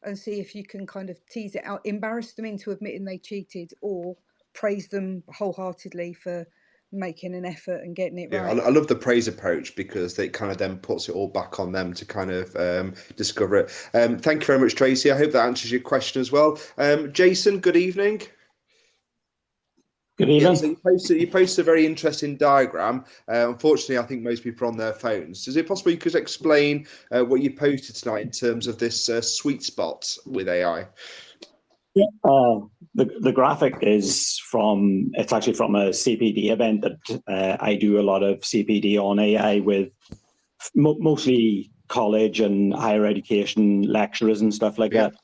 and see if you can kind of tease it out, embarrass them into admitting they cheated, or praise them wholeheartedly for making an effort and getting it Yeah, right. I love the praise approach because it kind of then puts it all back on them to kind of discover it. Thank you very much, Tracy. I hope that answers your question as well. Jason, good evening. Good Yeah, evening. so you posted a very interesting diagram. Unfortunately, I think most people are on their phones. Is it possible you could explain what you posted tonight in terms of this sweet spot with AI? Yeah. The graphic is it's actually from a CPD event that I do a lot of CPD on AI with mostly college and higher education lecturers and stuff like that.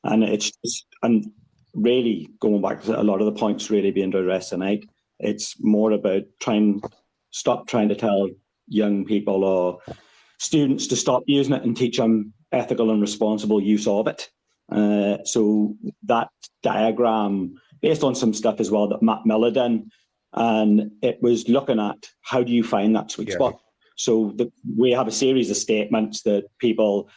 And it's just, and really going back to a lot of the points really being addressed tonight, it's more about stop trying to tell young people or students to stop using it and teach them ethical and responsible use of it. So that diagram, based on some stuff as well that Matt Miller done, and it was looking at how do you find that sweet spot. So we have a series of statements that people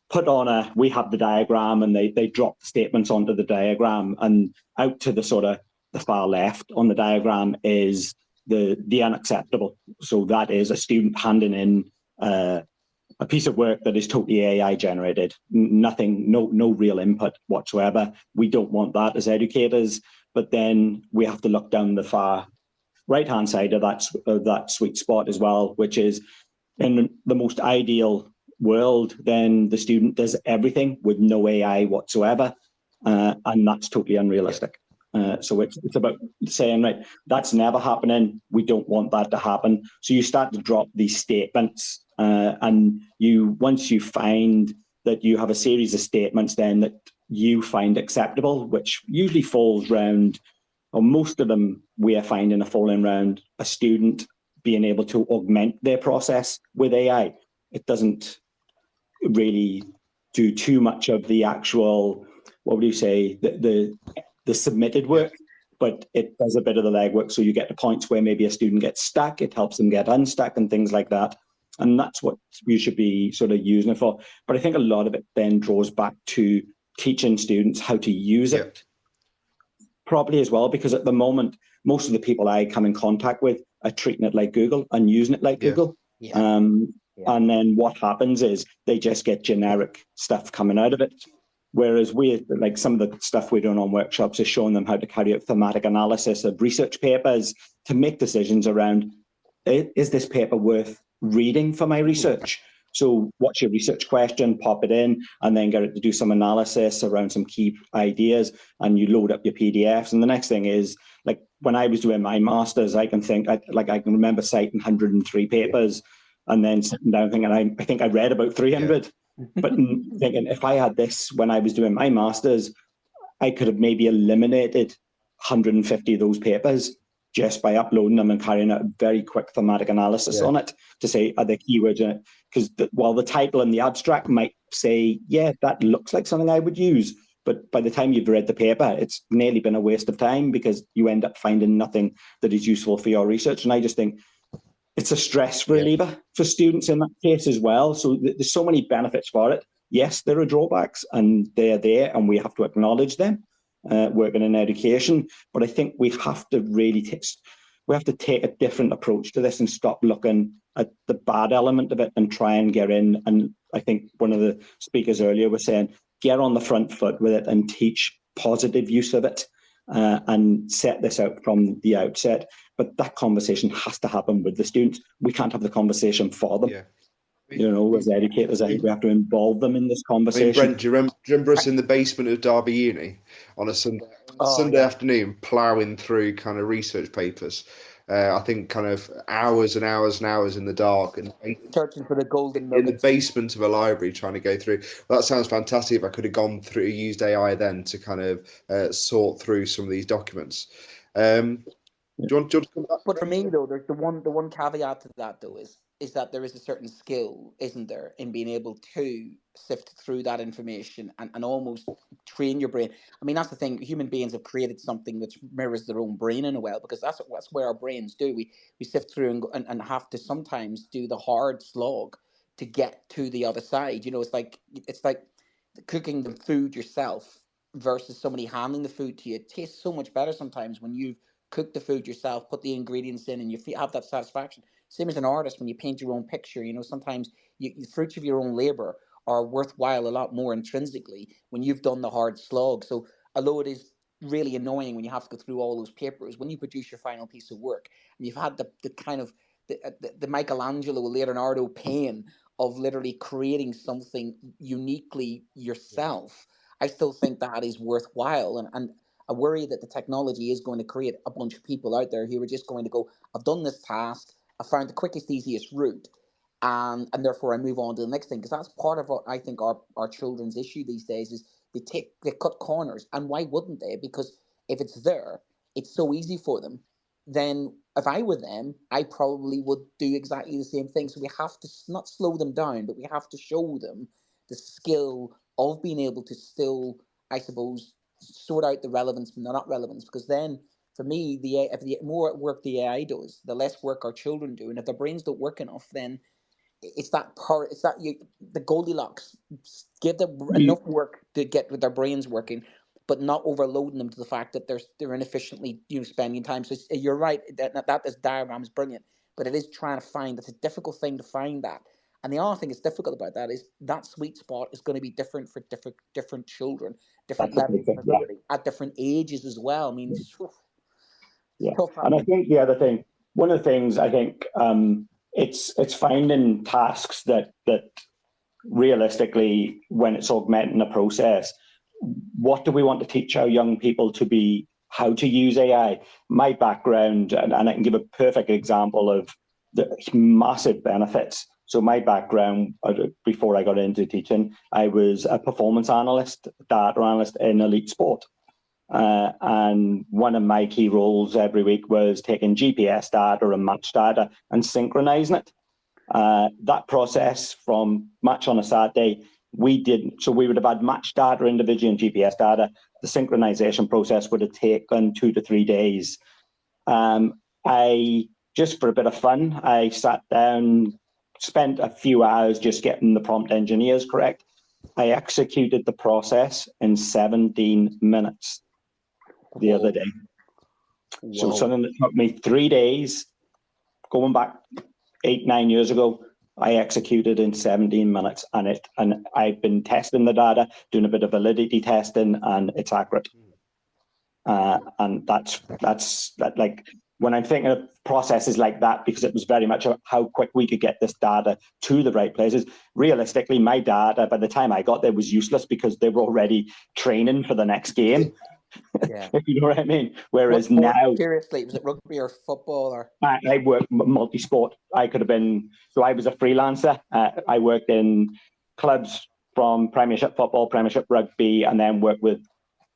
put on we have the diagram, and they drop the statements onto the diagram, and out to the sort of the far left on the diagram is the unacceptable. So that is a student handing in a piece of work that is totally AI generated, nothing, no real input whatsoever. We don't want that as educators. But then we have to look down the far right-hand side of that sweet spot as well, which is in the most ideal world, then the student does everything with no AI whatsoever, and that's totally unrealistic. So it's about saying, right, that's never happening. We don't want that to happen. So you start to drop these statements, and once you find that you have a series of statements then that you find acceptable, which usually falls around, or most of them we are finding are falling around a student being able to augment their process with AI. It doesn't really do too much of the actual, what would you say, the submitted work, but it does a bit of the legwork. So you get to points where maybe a student gets stuck, it helps them get unstuck and things like that. And that's what you should be sort of using it for. But I think a lot of it then draws back to teaching students how to use it properly as well, because at the moment, most of the people I come in contact with are treating it like Google and using it like Google. And then what happens is they just get generic stuff coming out of it. Whereas like some of the stuff we're doing on workshops is showing them how to carry out thematic analysis of research papers to make decisions around, is this paper worth reading for my research? So what's your research question, pop it in, and then get it to do some analysis around some key ideas, and you load up your PDFs. And the next thing is, like when I was doing my master's, I can remember citing 103 papers and then sitting down thinking, I think I read about 300. But thinking, if I had this when I was doing my master's, I could have maybe eliminated 150 of those papers just by uploading them and carrying out a very quick thematic analysis on it to say, are there keywords in it? Because while the title and the abstract might say, yeah, that looks like something I would use, but by the time you've read the paper, it's nearly been a waste of time because you end up finding nothing that is useful for your research. And I just think it's a stress reliever for students in that case as well. So there's so many benefits for it. Yes, there are drawbacks, and they're there, and we have to acknowledge them. Working in education, but I think we have to really take a different approach to this and stop looking at the bad element of it and try and get in. And I think one of the speakers earlier was saying, get on the front foot with it and teach positive use of it, and set this out from the outset. But that conversation has to happen with the students. We can't have the conversation for them. You know, as educators, I think we have to involve them in this conversation. I mean, Brent, do you remember us in the basement of Derby Uni on a Sunday afternoon, ploughing through kind of research papers? I think kind of hours and hours and hours in the dark and searching for the golden nuggets in the basement of a library, trying to go through. Well, that sounds fantastic. If I could have gone through, used AI then to kind of sort through some of these documents. Do you want to come back? But for me, though, there's the one caveat to that, though, is is that there is a certain skill, isn't there, in being able to sift through that information and almost train your brain. I mean, that's the thing. Human beings have created something which mirrors their own brain in a way, because that's where our brains do. We sift through and have to sometimes do the hard slog to get to the other side. You know, it's like cooking the food yourself versus somebody handing the food to you. It tastes so much better sometimes when you've cooked the food yourself, put the ingredients in, and you have that satisfaction. Same as an artist, when you paint your own picture, you know, sometimes the fruits of your own labor are worthwhile a lot more intrinsically when you've done the hard slog. So although it is really annoying when you have to go through all those papers, when you produce your final piece of work and you've had the kind of the Michelangelo, Leonardo pain of literally creating something uniquely yourself, I still think that is worthwhile. And I worry that the technology is going to create a bunch of people out there who are just going to go, I've done this task, I found the quickest, easiest route, and therefore I move on to the next thing. Because that's part of what I think our children's issue these days is they cut corners. And why wouldn't they? Because if it's there, it's so easy for them. Then if I were them, I probably would do exactly the same thing. So we have to not slow them down, but we have to show them the skill of being able to still, I suppose, sort out the relevance from the not relevance. Because then, for me, if the more work the AI does, the less work our children do. And if their brains don't work enough, then it's that part. It's that the Goldilocks. Give them enough work to get with their brains working, but not overloading them to the fact that they're inefficiently spending time. So you're right. That this diagram is brilliant, but it is trying to find. It's a difficult thing to find that. And the other thing that's difficult about that is that sweet spot is going to be different for different children, different levels of ability at different ages as well. I mean, yeah. And I think the other thing, one of the things I think it's finding tasks that realistically, when it's augmenting the process, what do we want to teach our young people to be, how to use AI? My background, and I can give a perfect example of the massive benefits. So my background, before I got into teaching, I was a performance analyst, data analyst in elite sport. And one of my key roles every week was taking GPS data and match data and synchronizing it. That process from match on a Saturday, we would have had match data individually and GPS data. The synchronization process would have taken 2 to 3 days. Just for a bit of fun, I sat down, spent a few hours just getting the prompt engineers correct. I executed the process in 17 minutes the other day. Whoa. So something that took me 3 days, going back 8-9 years ago, I executed in 17 minutes, and I've been testing the data, doing a bit of validity testing, and it's accurate. And that's like, when I'm thinking of processes like that, because it was very much how quick we could get this data to the right places. Realistically, my data, by the time I got there, was useless because they were already training for the next game. Yeah. If you know what I mean. Whereas now, seriously, was it rugby or football or? I worked multi-sport. I could have been. So I was a freelancer. I worked in clubs from Premiership football, Premiership rugby, and then worked with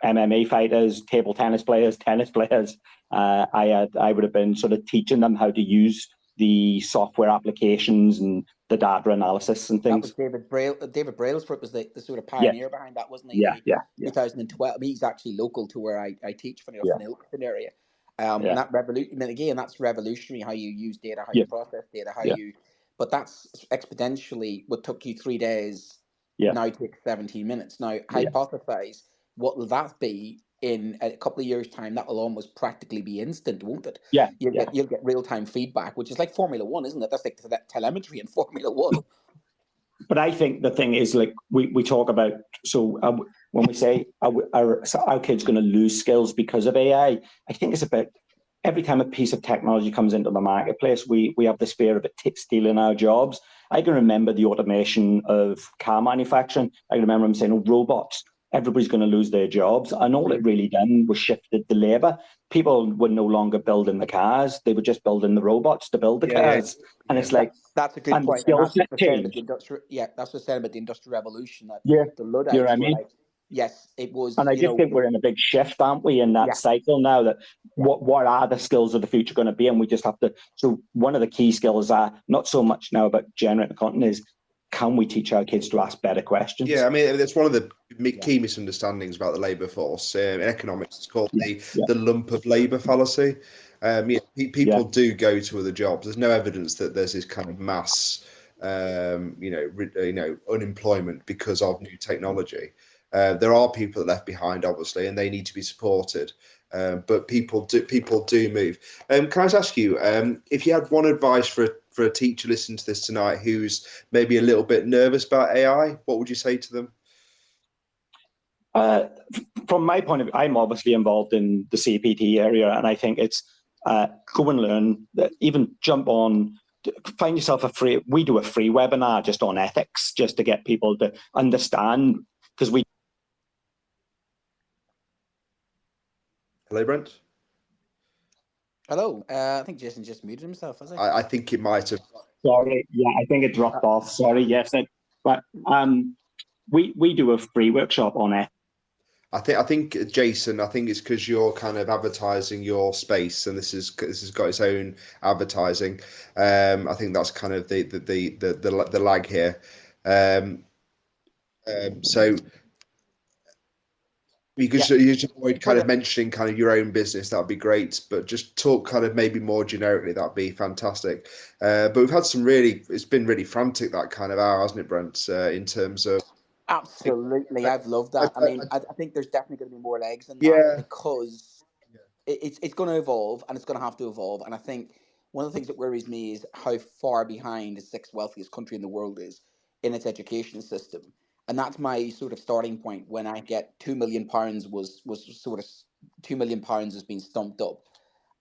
MMA fighters, table tennis players, tennis players. I would have been sort of teaching them how to use the software applications and the data analysis and things. That was David Braille. David Brailsford was the sort of pioneer behind that, wasn't he? Yeah. 2012. I mean, he's actually local to where I teach, from the Ilkeston area. And that that's revolutionary, how you use data, how you process data, how you. But that's exponentially what took you 3 days. Now takes 17 minutes. Now hypothesize, what will that be in a couple of years' time? That will almost practically be instant, won't it? You'll get real-time feedback, which is like Formula One, isn't it? That's like that telemetry in Formula One. But I think the thing is, like we talk about, when we say our kids going to lose skills because of AI, I think it's about every time a piece of technology comes into the marketplace, we have this fear of it stealing our jobs. I can remember the automation of car manufacturing. I can remember them saying, robots. Everybody's going to lose their jobs. And all it really done was shifted the labour. People were no longer building the cars. They were just building the robots to build the cars. And it's like... That's a good point. That's what said about the Industrial Revolution. That the Luddites were like, yes, it was. And I just think we're in a big shift, aren't we, in that cycle now, that what are the skills of the future going to be? And we just have to, so one of the key skills are not so much now about generating content is, can we teach our kids to ask better questions? Yeah, I mean, that's one of the key misunderstandings about the labour force. In economics, it's called the lump of labour fallacy. People do go to other jobs. There's no evidence that there's this kind of mass, unemployment because of new technology. There are people left behind, obviously, and they need to be supported. But people do move. Can I just ask you, if you had one advice for a teacher listening to this tonight who's maybe a little bit nervous about AI, what would you say to them? From my point of view, I'm obviously involved in the CPD area, and I think it's go and learn. Even jump on. Find yourself we do a free webinar just on ethics, just to get people to understand, because we. Hello, Brent. Hello. I think Jason just muted himself, has he? I think it might have. Sorry. Yeah, I think it dropped off. Sorry. Yes, but we do a free workshop on it. I think Jason, I think it's because you're kind of advertising your space, and this has got its own advertising. I think that's kind of the lag here. So you could avoid kind of mentioning kind of your own business. That'd be great, but just talk kind of maybe more generically. That'd be fantastic. But we've had it's been really frantic, that kind of hour, hasn't it, Brent? In terms of. Absolutely, I've loved that. I think there's definitely going to be more legs in that, because it's going to evolve, and it's going to have to evolve. And I think one of the things that worries me is how far behind the sixth wealthiest country in the world is in its education system. And that's my sort of starting point when I get £2 million was sort of £2 million has been stumped up.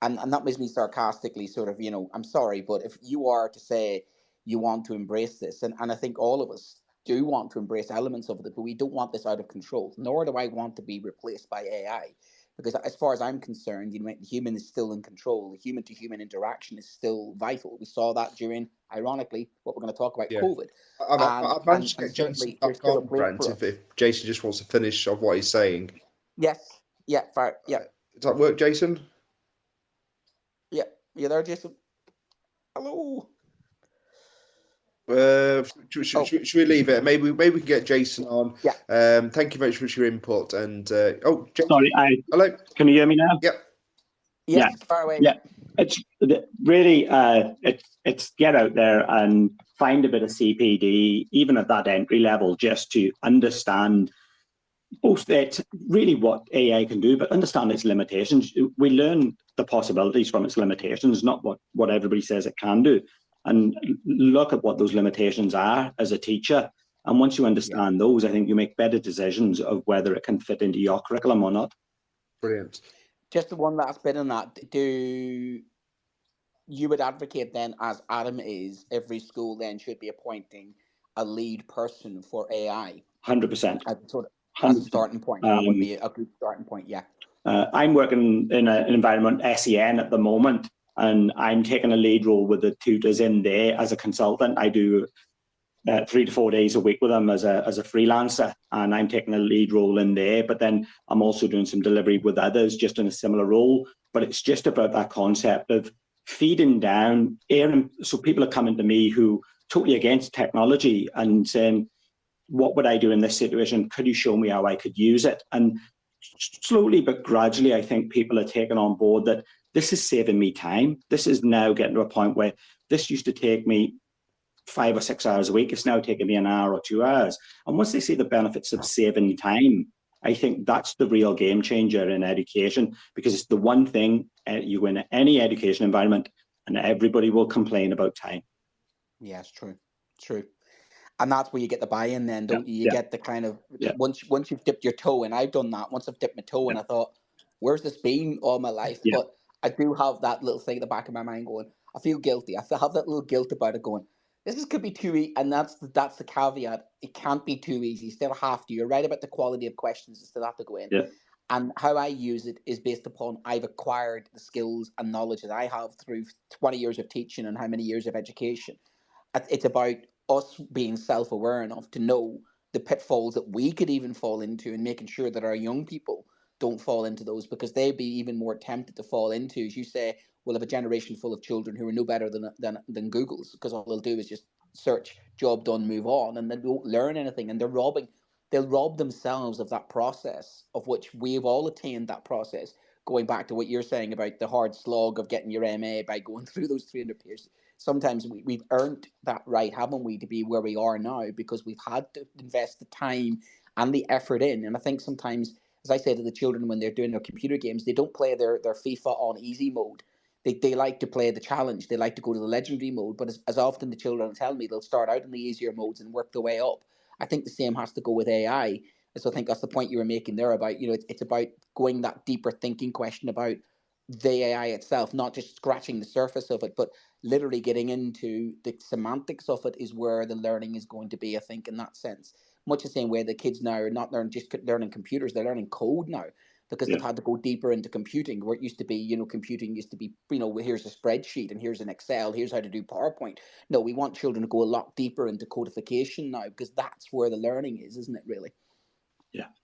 And that makes me sarcastically sort of, I'm sorry, but if you are to say you want to embrace this, and I think all of us do want to embrace elements of it, but we don't want this out of control, nor do I want to be replaced by AI. Because as far as I'm concerned, the human is still in control. The human-to-human interaction is still vital. We saw that during, ironically, what we're going to talk about, COVID. I've managed to get Jason back on, Brent, if Jason just wants to finish off what he's saying. Yes. Yeah. Fair. Yeah. Does that work, Jason? Yeah. You there, Jason? Hello. Should we leave it? Maybe we can get Jason on. Yeah. Thank you very much for your input. And Jason. Sorry, hello. Can you hear me now? Yep. Yes, far away. Yeah. It's really it's get out there and find a bit of CPD, even at that entry level, just to understand both that really what AI can do, but understand its limitations. We learn the possibilities from its limitations, not what everybody says it can do. And look at what those limitations are as a teacher. And once you understand those, I think you make better decisions of whether it can fit into your curriculum or not. Brilliant. Just the one last bit on that. Do you would advocate then, as Adam is, every school then should be appointing a lead person for AI? 100%. As a starting point. That would be a good starting point, yeah. I'm working in an environment, SEN, at the moment, and I'm taking a lead role with the tutors in there as a consultant. I do 3 to 4 days a week with them as a freelancer, and I'm taking a lead role in there. But then I'm also doing some delivery with others, just in a similar role. But it's just about that concept of feeding down, so people are coming to me who totally against technology and saying, what would I do in this situation? Could you show me how I could use it? And slowly but gradually, I think people are taking on board that this is saving me time. This is now getting to a point where this used to take me 5 or 6 hours a week. It's now taking me an hour or 2 hours. And once they see the benefits of saving time, I think that's the real game changer in education, because it's the one thing you go in any education environment and everybody will complain about time. Yeah, it's true. True. And that's where you get the buy-in then, don't you? You get the kind of, once you've dipped your toe in, I've done that. Once I've dipped my toe in, I thought, where's this been all my life? But I do have that little thing at the back of my mind going, I feel guilty. I have that little guilt about it going, could be too easy. And that's the caveat. It can't be too easy. You still have to. You're right about the quality of questions. You still have to go in. Yeah. And how I use it is based upon I've acquired the skills and knowledge that I have through 20 years of teaching and how many years of education. It's about us being self-aware enough to know the pitfalls that we could even fall into, and making sure that our young people don't fall into those, because they'd be even more tempted to fall into, as you say, we'll have a generation full of children who are no better than Googles, because all they'll do is just search, job done, move on, and they won't learn anything, and they'll rob themselves of that process, of which we've all attained that process. Going back to what you're saying about the hard slog of getting your MA by going through those 300 pages, sometimes we've earned that right, haven't we, to be where we are now, because we've had to invest the time and the effort in. And I think sometimes, as I say to the children when they're doing their computer games, they don't play their FIFA on easy mode. They like to play the challenge. They like to go to the legendary mode. But as often the children tell me, they'll start out in the easier modes and work their way up. I think the same has to go with AI. So I think that's the point you were making there about, it's about going that deeper thinking question about the AI itself, not just scratching the surface of it, but literally getting into the semantics of it is where the learning is going to be, I think, in that sense. Much the same way the kids now are not learning computers, they're learning code now, because they've had to go deeper into computing, where it used to be, computing used to be, here's a spreadsheet and here's an Excel, here's how to do PowerPoint. No, we want children to go a lot deeper into codification now, because that's where the learning is, isn't it, really?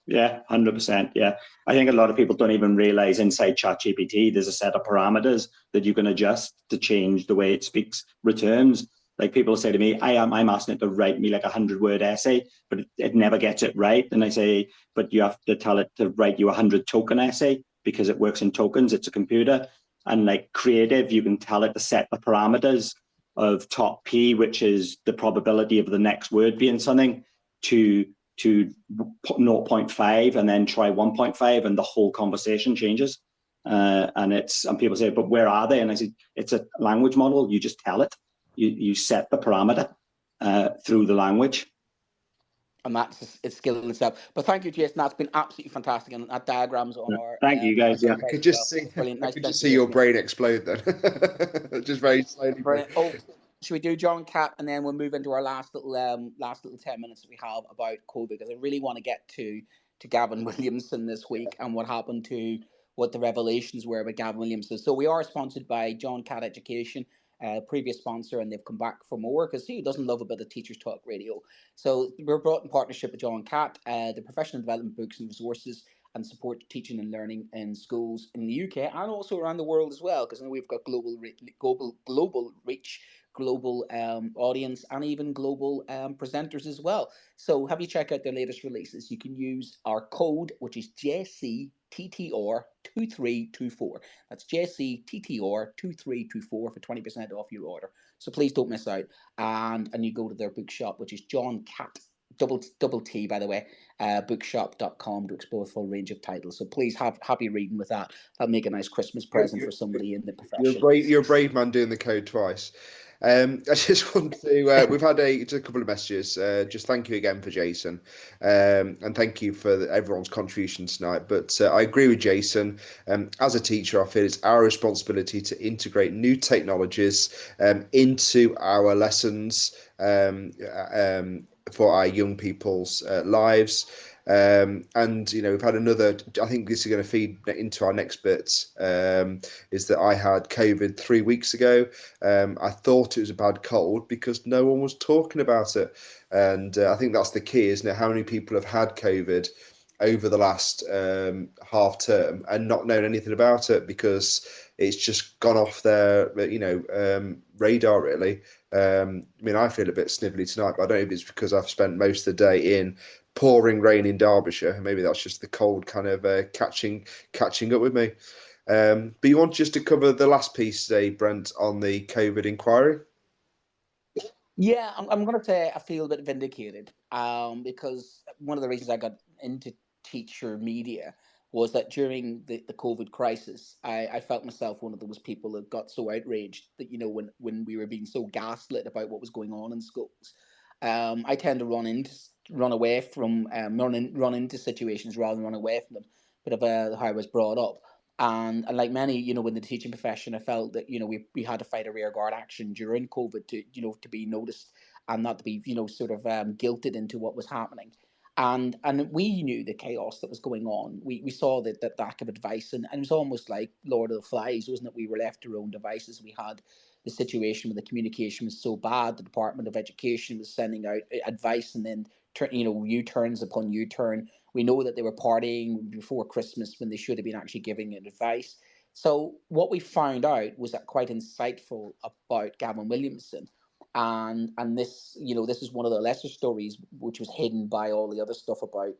Yeah, 100%. Yeah, I think a lot of people don't even realize inside ChatGPT there's a set of parameters that you can adjust to change the way it speaks returns. Like, people say to me, I'm asking it to write me like 100-word essay, but it never gets it right. And I say, but you have to tell it to write you a 100-token essay, because it works in tokens. It's a computer. And like creative, you can tell it to set the parameters of top P, which is the probability of the next word being something, to 0.5, and then try 1.5, and the whole conversation changes. And people say, but where are they? And I say, it's a language model. You just tell it. You set the parameter through the language. And that's a skill in itself. But thank you, Jason. That's been absolutely fantastic. And that diagrams on our. Thank you, guys. Yeah, I could just see. Brilliant. I could just see your brain explode then, just very slowly. Brilliant. Oh, should we do John Catt, and then we'll move into our last little 10 minutes that we have about COVID, because I really want to get to Gavin Williamson this week and what happened to what the revelations were about Gavin Williamson. So we are sponsored by John Catt Education, previous sponsor, and they've come back for more, because who doesn't love a bit of Teachers Talk Radio? So we're brought in partnership with John Catt, the professional development books and resources, and support teaching and learning in schools in the UK and also around the world as well, because we've got global reach, global audience, and even global presenters as well. So have you check out their latest releases? You can use our code, which is JCTTR2324. That's JCTTR2324 for 20% off your order. So please don't miss out. And you go to their bookshop, which is John Catt, double T, by the way, bookshop.com, to explore a full range of titles. So please have happy reading with that. That'll make a nice Christmas present for somebody in the profession. You're a brave man doing the code twice. I just want to, we've had just a couple of messages. Just thank you again for Jason, and thank you for everyone's contribution tonight. But I agree with Jason. As a teacher, I feel it's our responsibility to integrate new technologies into our lessons for our young people's lives. And we've had another, I think this is going to feed into our next bit, is that I had COVID 3 weeks ago. I thought it was a bad cold because no one was talking about it. And I think that's the key, isn't it? How many people have had COVID over the last half term and not known anything about it, because it's just gone off their radar, really. I mean, I feel a bit snivelly tonight, but I don't know if it's because I've spent most of the day in pouring rain in Derbyshire. Maybe that's just the cold kind of catching up with me. But you want just to cover the last piece today, Brent, on the COVID inquiry? Yeah, I'm going to say I feel a bit vindicated, because one of the reasons I got into teacher media was that during the COVID crisis, I felt myself one of those people that got so outraged that, when we were being so gaslit about what was going on in schools. I tend to run into situations rather than run away from them, bit of how I was brought up. And like many, in the teaching profession, I felt that, we had to fight a rearguard action during COVID to be noticed and not to be, sort of guilted into what was happening. And we knew the chaos that was going on. We saw that lack of advice, and it was almost like Lord of the Flies, wasn't it? We were left to our own devices. We had the situation where the communication was so bad, the Department of Education was sending out advice and then U-turns upon U-turn. We know that they were partying before Christmas when they should have been actually giving it advice. So what we found out was that quite insightful about Gavin Williamson. And this, this is one of the lesser stories which was hidden by all the other stuff about,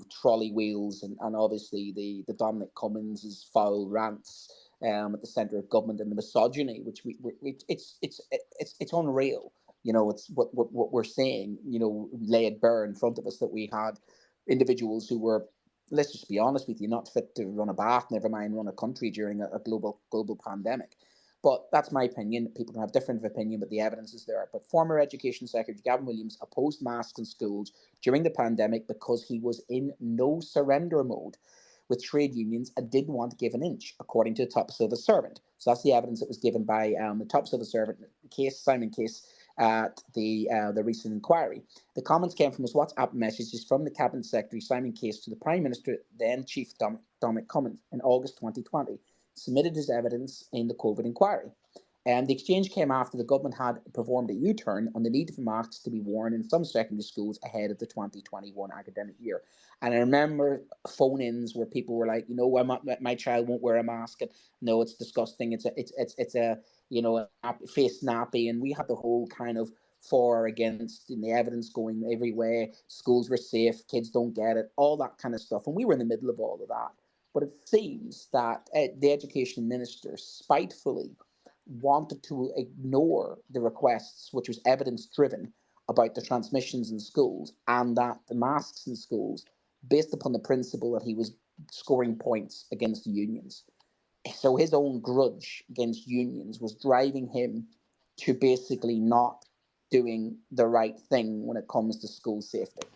trolley wheels and obviously the Dominic Cummings' foul rants at the centre of government and the misogyny, which it's unreal. It's what we're seeing, laid bare in front of us, that we had individuals who were, let's just be honest with you, not fit to run a bath, never mind run a country during a global pandemic. But that's my opinion. People can have different opinion, but the evidence is there. But former Education Secretary Gavin Williams opposed masks in schools during the pandemic because he was in no surrender mode with trade unions and didn't want to give an inch, according to the top civil servant. So that's the evidence that was given by the top civil servant, Simon Case, at the recent inquiry. The comments came from his WhatsApp messages from the Cabinet Secretary Simon Case to the Prime Minister, then Chief Dominic Cummings, in August 2020, submitted as evidence in the COVID inquiry. And the exchange came after the government had performed a U-turn on the need for masks to be worn in some secondary schools ahead of the 2021 academic year. And I remember phone-ins where people were like, my child won't wear a mask, and no, it's disgusting. It's a face nappy, and we had the whole kind of for or against, and the evidence going every way. Schools were safe, kids don't get it, all that kind of stuff, and we were in the middle of all of that. But it seems that the education minister spitefully wanted to ignore the requests, which was evidence-driven, about the transmissions in schools and that the masks in schools, based upon the principle that he was scoring points against the unions. So his own grudge against unions was driving him to basically not doing the right thing when it comes to school safety.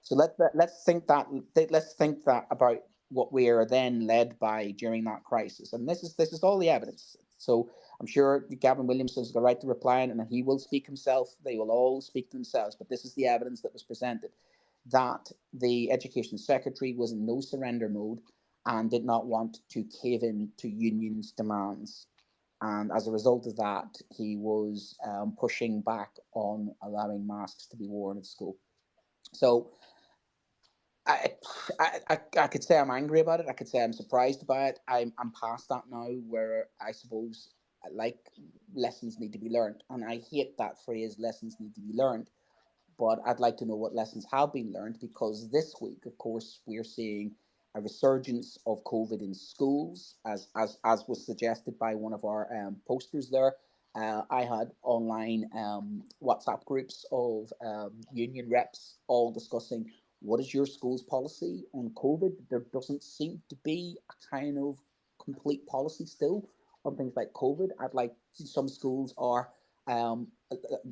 So let's think that about what we are then led by during that crisis, and this is all the evidence. So I'm sure Gavin Williamson has the right to reply, and he will speak himself. They will all speak to themselves, but this is the evidence that was presented, that the Education Secretary was in no surrender mode and did not want to cave in to unions' demands. And as a result of that, he was pushing back on allowing masks to be worn at school. So I could say I'm angry about it. I could say I'm surprised by it. I'm past that now, where I suppose, like, lessons need to be learned. And I hate that phrase, lessons need to be learned. But I'd like to know what lessons have been learned, because this week, of course, we're seeing a resurgence of COVID in schools, as was suggested by one of our posters there. I had online WhatsApp groups of union reps all discussing, what is your school's policy on COVID? There doesn't seem to be a kind of complete policy still on things like COVID. Some schools are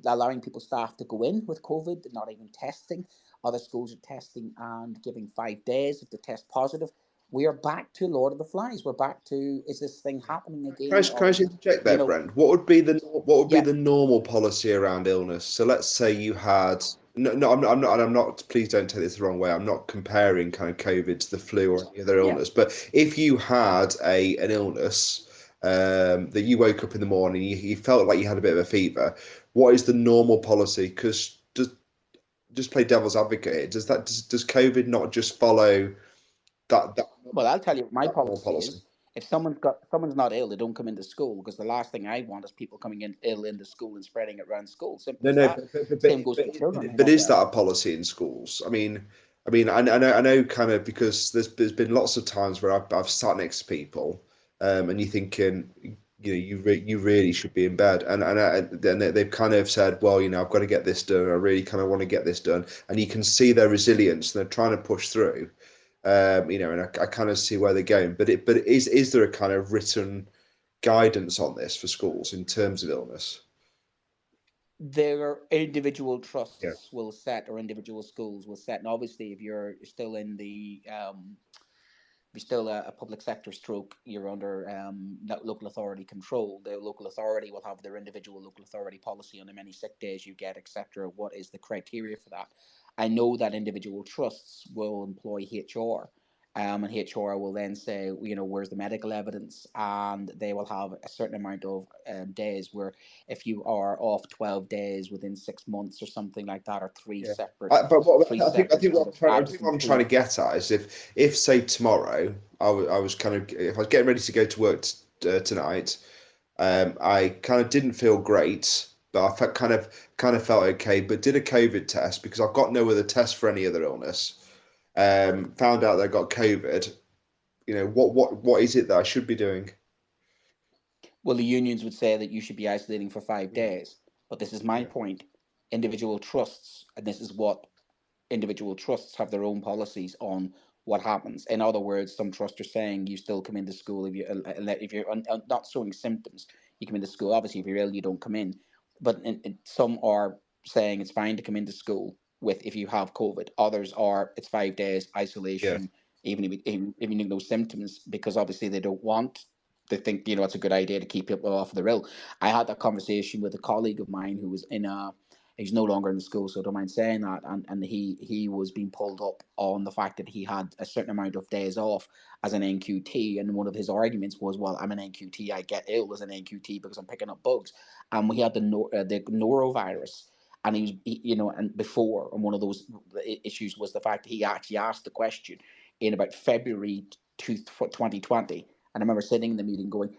allowing staff to go in with COVID, not even testing. Other schools are testing and giving 5 days if they test positive. We are back to Lord of the Flies. We're back to, is this thing happening again? Can I just interject there, Brent? What would be the normal policy around illness? So let's say you had I'm not. Please don't take this the wrong way. I'm not comparing kind of COVID to the flu or any other illness. But if you had an illness that you woke up in the morning, you felt like you had a bit of a fever, what is the normal policy? Because just play devil's advocate here. Does COVID not just follow that? Well, I'll tell you what my policy is. If someone's not ill, they don't come into school, because the last thing I want is people coming in ill into school and spreading it around school. Same goes for children. But is that a policy in schools? I mean, I know kind of, because there's been lots of times where I've sat next to people, and you're thinking, you really should be in bed, and then they've kind of said, well, I've got to get this done. I really kind of want to get this done, and you can see their resilience, and they're trying to push through. And I kind of see where they're going, but is there a kind of written guidance on this for schools in terms of illness? Their individual trusts will set, or individual schools will set, and obviously, if you're still in the if you're still a public sector stroke, you're under local authority control. The local authority will have their individual local authority policy on how many sick days you get, etc. What is the criteria for that? I know that individual trusts will employ HR And HR will then say, you know, where's the medical evidence? And they will have a certain amount of days where if you are off 12 days within 6 months or something like that, or three Yeah. separate, But three I think separate what sort of I think what I'm trying to get at is if say tomorrow I was kind of, if I was getting ready to go to work tonight, I kind of didn't feel great, but I felt kind of felt okay, but did a COVID test because I've got no other test for any other illness. Found out that I got COVID. You know, what is it that I should be doing? Well, the unions would say that you should be isolating for 5 days. But this is my point. Individual trusts, and this is what individual trusts have their own policies on what happens. In other words, some trusts are saying you still come into school if you're not showing symptoms. You come into school. Obviously, if you're ill, you don't come in. But some are saying it's fine to come into school with if you have COVID. Others are it's 5 days isolation, even if you have no symptoms, because obviously they don't want. They think, you know, it's a good idea to keep people off their ill. I had that conversation with a colleague of mine who was he's no longer in the school, so I don't mind saying that. And he was being pulled up on the fact that he had a certain amount of days off as an NQT, and one of his arguments was, well, I'm an NQT, I get ill as an NQT because I'm picking up bugs. And we had the norovirus, and and before, and one of those issues was the fact that he actually asked the question in about February 2020. And I remember sitting in the meeting going,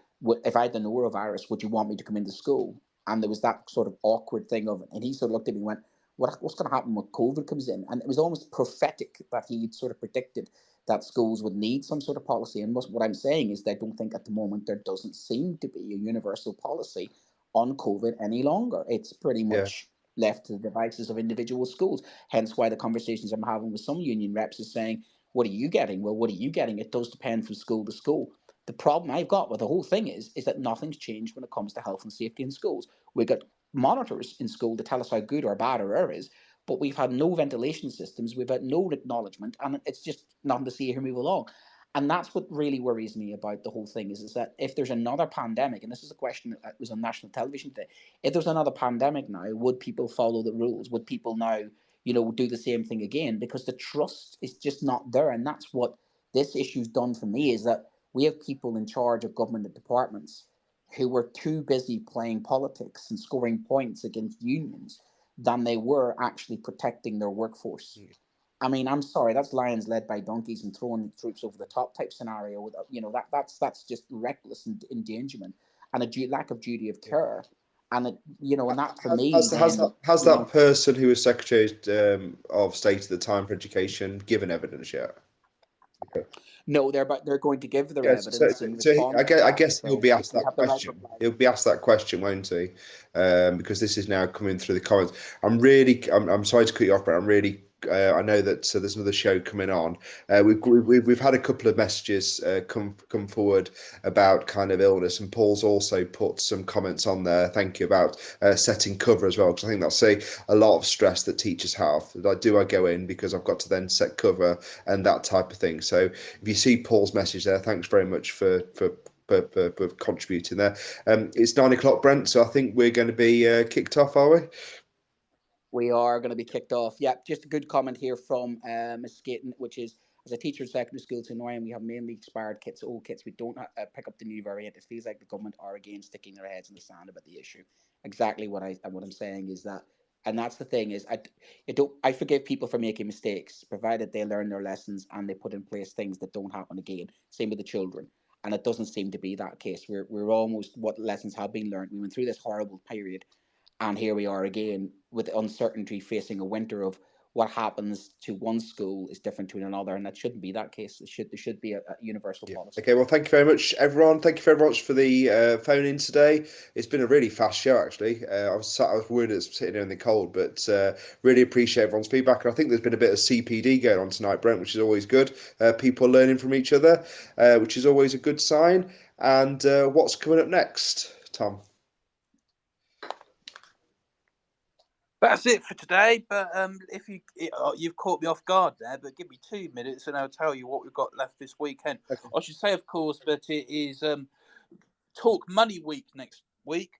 if I had the norovirus, would you want me to come into school? And there was that sort of awkward thing of it. And he sort of looked at me and went, what's going to happen when COVID comes in? And it was almost prophetic that he sort of predicted that schools would need some sort of policy. And what I'm saying is that I don't think at the moment there doesn't seem to be a universal policy on COVID any longer. It's pretty much left to the devices of individual schools. Hence why the conversations I'm having with some union reps is saying, what are you getting? Well, what are you getting? It does depend from school to school. The problem I've got with the whole thing is that nothing's changed when it comes to health and safety in schools. We've got monitors in school to tell us how good or bad our air is, but we've had no ventilation systems, we've had no acknowledgement, and it's just nothing to see here move along. And that's what really worries me about the whole thing is that if there's another pandemic, and this is a question that was on national television today, if there's another pandemic now, would people follow the rules? Would people now, do the same thing again? Because the trust is just not there. And that's what this issue's done for me, is that we have people in charge of government departments who were too busy playing politics and scoring points against unions than they were actually protecting their workforce. I mean, I'm sorry, that's lions led by donkeys and throwing troops over the top type scenario. That's just reckless endangerment and a lack of duty of care. And and that for me, has that person who was Secretary of State at the time for Education given evidence yet? Okay. No, they're going to give their evidence. I guess he'll be asked that question. He'll be asked that question, won't he? Because this is now coming through the comments. I'm sorry to cut you off, but I'm really. I know that there's another show coming on. We've had a couple of messages come forward about kind of illness, and Paul's also put some comments on there. Thank you, about setting cover as well, because I think that's a lot of stress that teachers have. Do I go in because I've got to then set cover and that type of thing? So if you see Paul's message there, thanks very much for contributing there. It's 9 o'clock, Brent, so I think we're going to be kicked off, are we? We are going to be kicked off. Yeah, just a good comment here from Ms. Skaten, which is, as a teacher in secondary schools in Ryan, we have mainly expired kits, old kits. We don't pick up the new variant. It feels like the government are again sticking their heads in the sand about the issue. Exactly what I'm saying is that, and that's the thing is, I forgive people for making mistakes, provided they learn their lessons and they put in place things that don't happen again. Same with the children. And it doesn't seem to be that case. We're almost, what lessons have been learned. We went through this horrible period, and here we are again with uncertainty, facing a winter of what happens to one school is different to another, and that shouldn't be that case. There should be a universal policy. Okay, well, thank you very much, everyone. Thank you very much for the phone in today. It's been a really fast show, actually. I was worried it was sitting there in the cold, but really appreciate everyone's feedback. And I think there's been a bit of CPD going on tonight, Brent, which is always good. People learning from each other, which is always a good sign. And what's coming up next, Tom? That's it for today. But if you've caught me off guard there, but give me 2 minutes and I'll tell you what we've got left this weekend. Okay. I should say, of course, that it is Talk Money Week next week.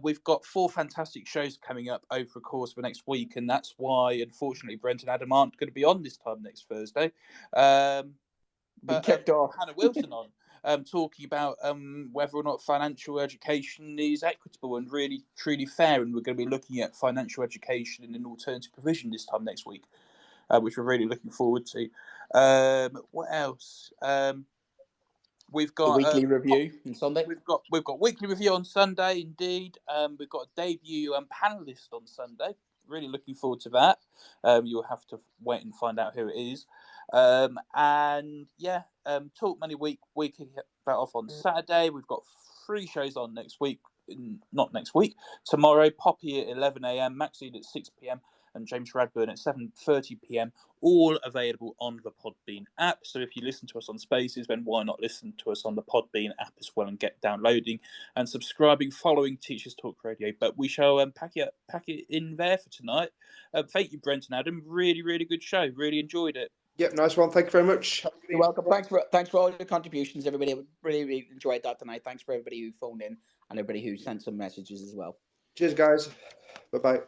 We've got 4 fantastic shows coming up over the course of the next week, and that's why, unfortunately, Brent and Adam aren't going to be on this time next Thursday. kicked off. Hannah Wilson on, talking about whether or not financial education is equitable and really truly fair, and we're going to be looking at financial education and an alternative provision this time next week, which we're really looking forward to. What else? We've got the weekly review on Sunday. We've got weekly review on Sunday. Indeed, we've got a debut panelist on Sunday. Really looking forward to that. You'll have to wait and find out who it is. And yeah, Talk Money Week kicking that off on Saturday. We've got 3 shows on next week. Not next week. Tomorrow, Poppy at 11 a.m, Maxine at 6 p.m, and James Radburn at 7:30 p.m. All available on the Podbean app. So if you listen to us on Spaces, then why not listen to us on the Podbean app as well and get downloading and subscribing, following Teachers Talk Radio. But we shall pack it in there for tonight. Thank you, Brent and Adam. Really, really good show. Really enjoyed it. Yep, nice one. Thank you very much. You're welcome. Thanks for all your contributions, everybody. Really enjoyed that tonight. Thanks for everybody who phoned in and everybody who sent some messages as well. Cheers, guys. Bye-bye.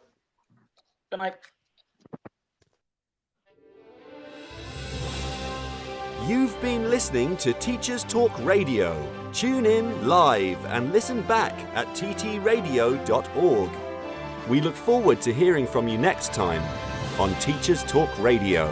Good night. You've been listening to Teachers Talk Radio. Tune in live and listen back at ttradio.org. We look forward to hearing from you next time on Teachers Talk Radio.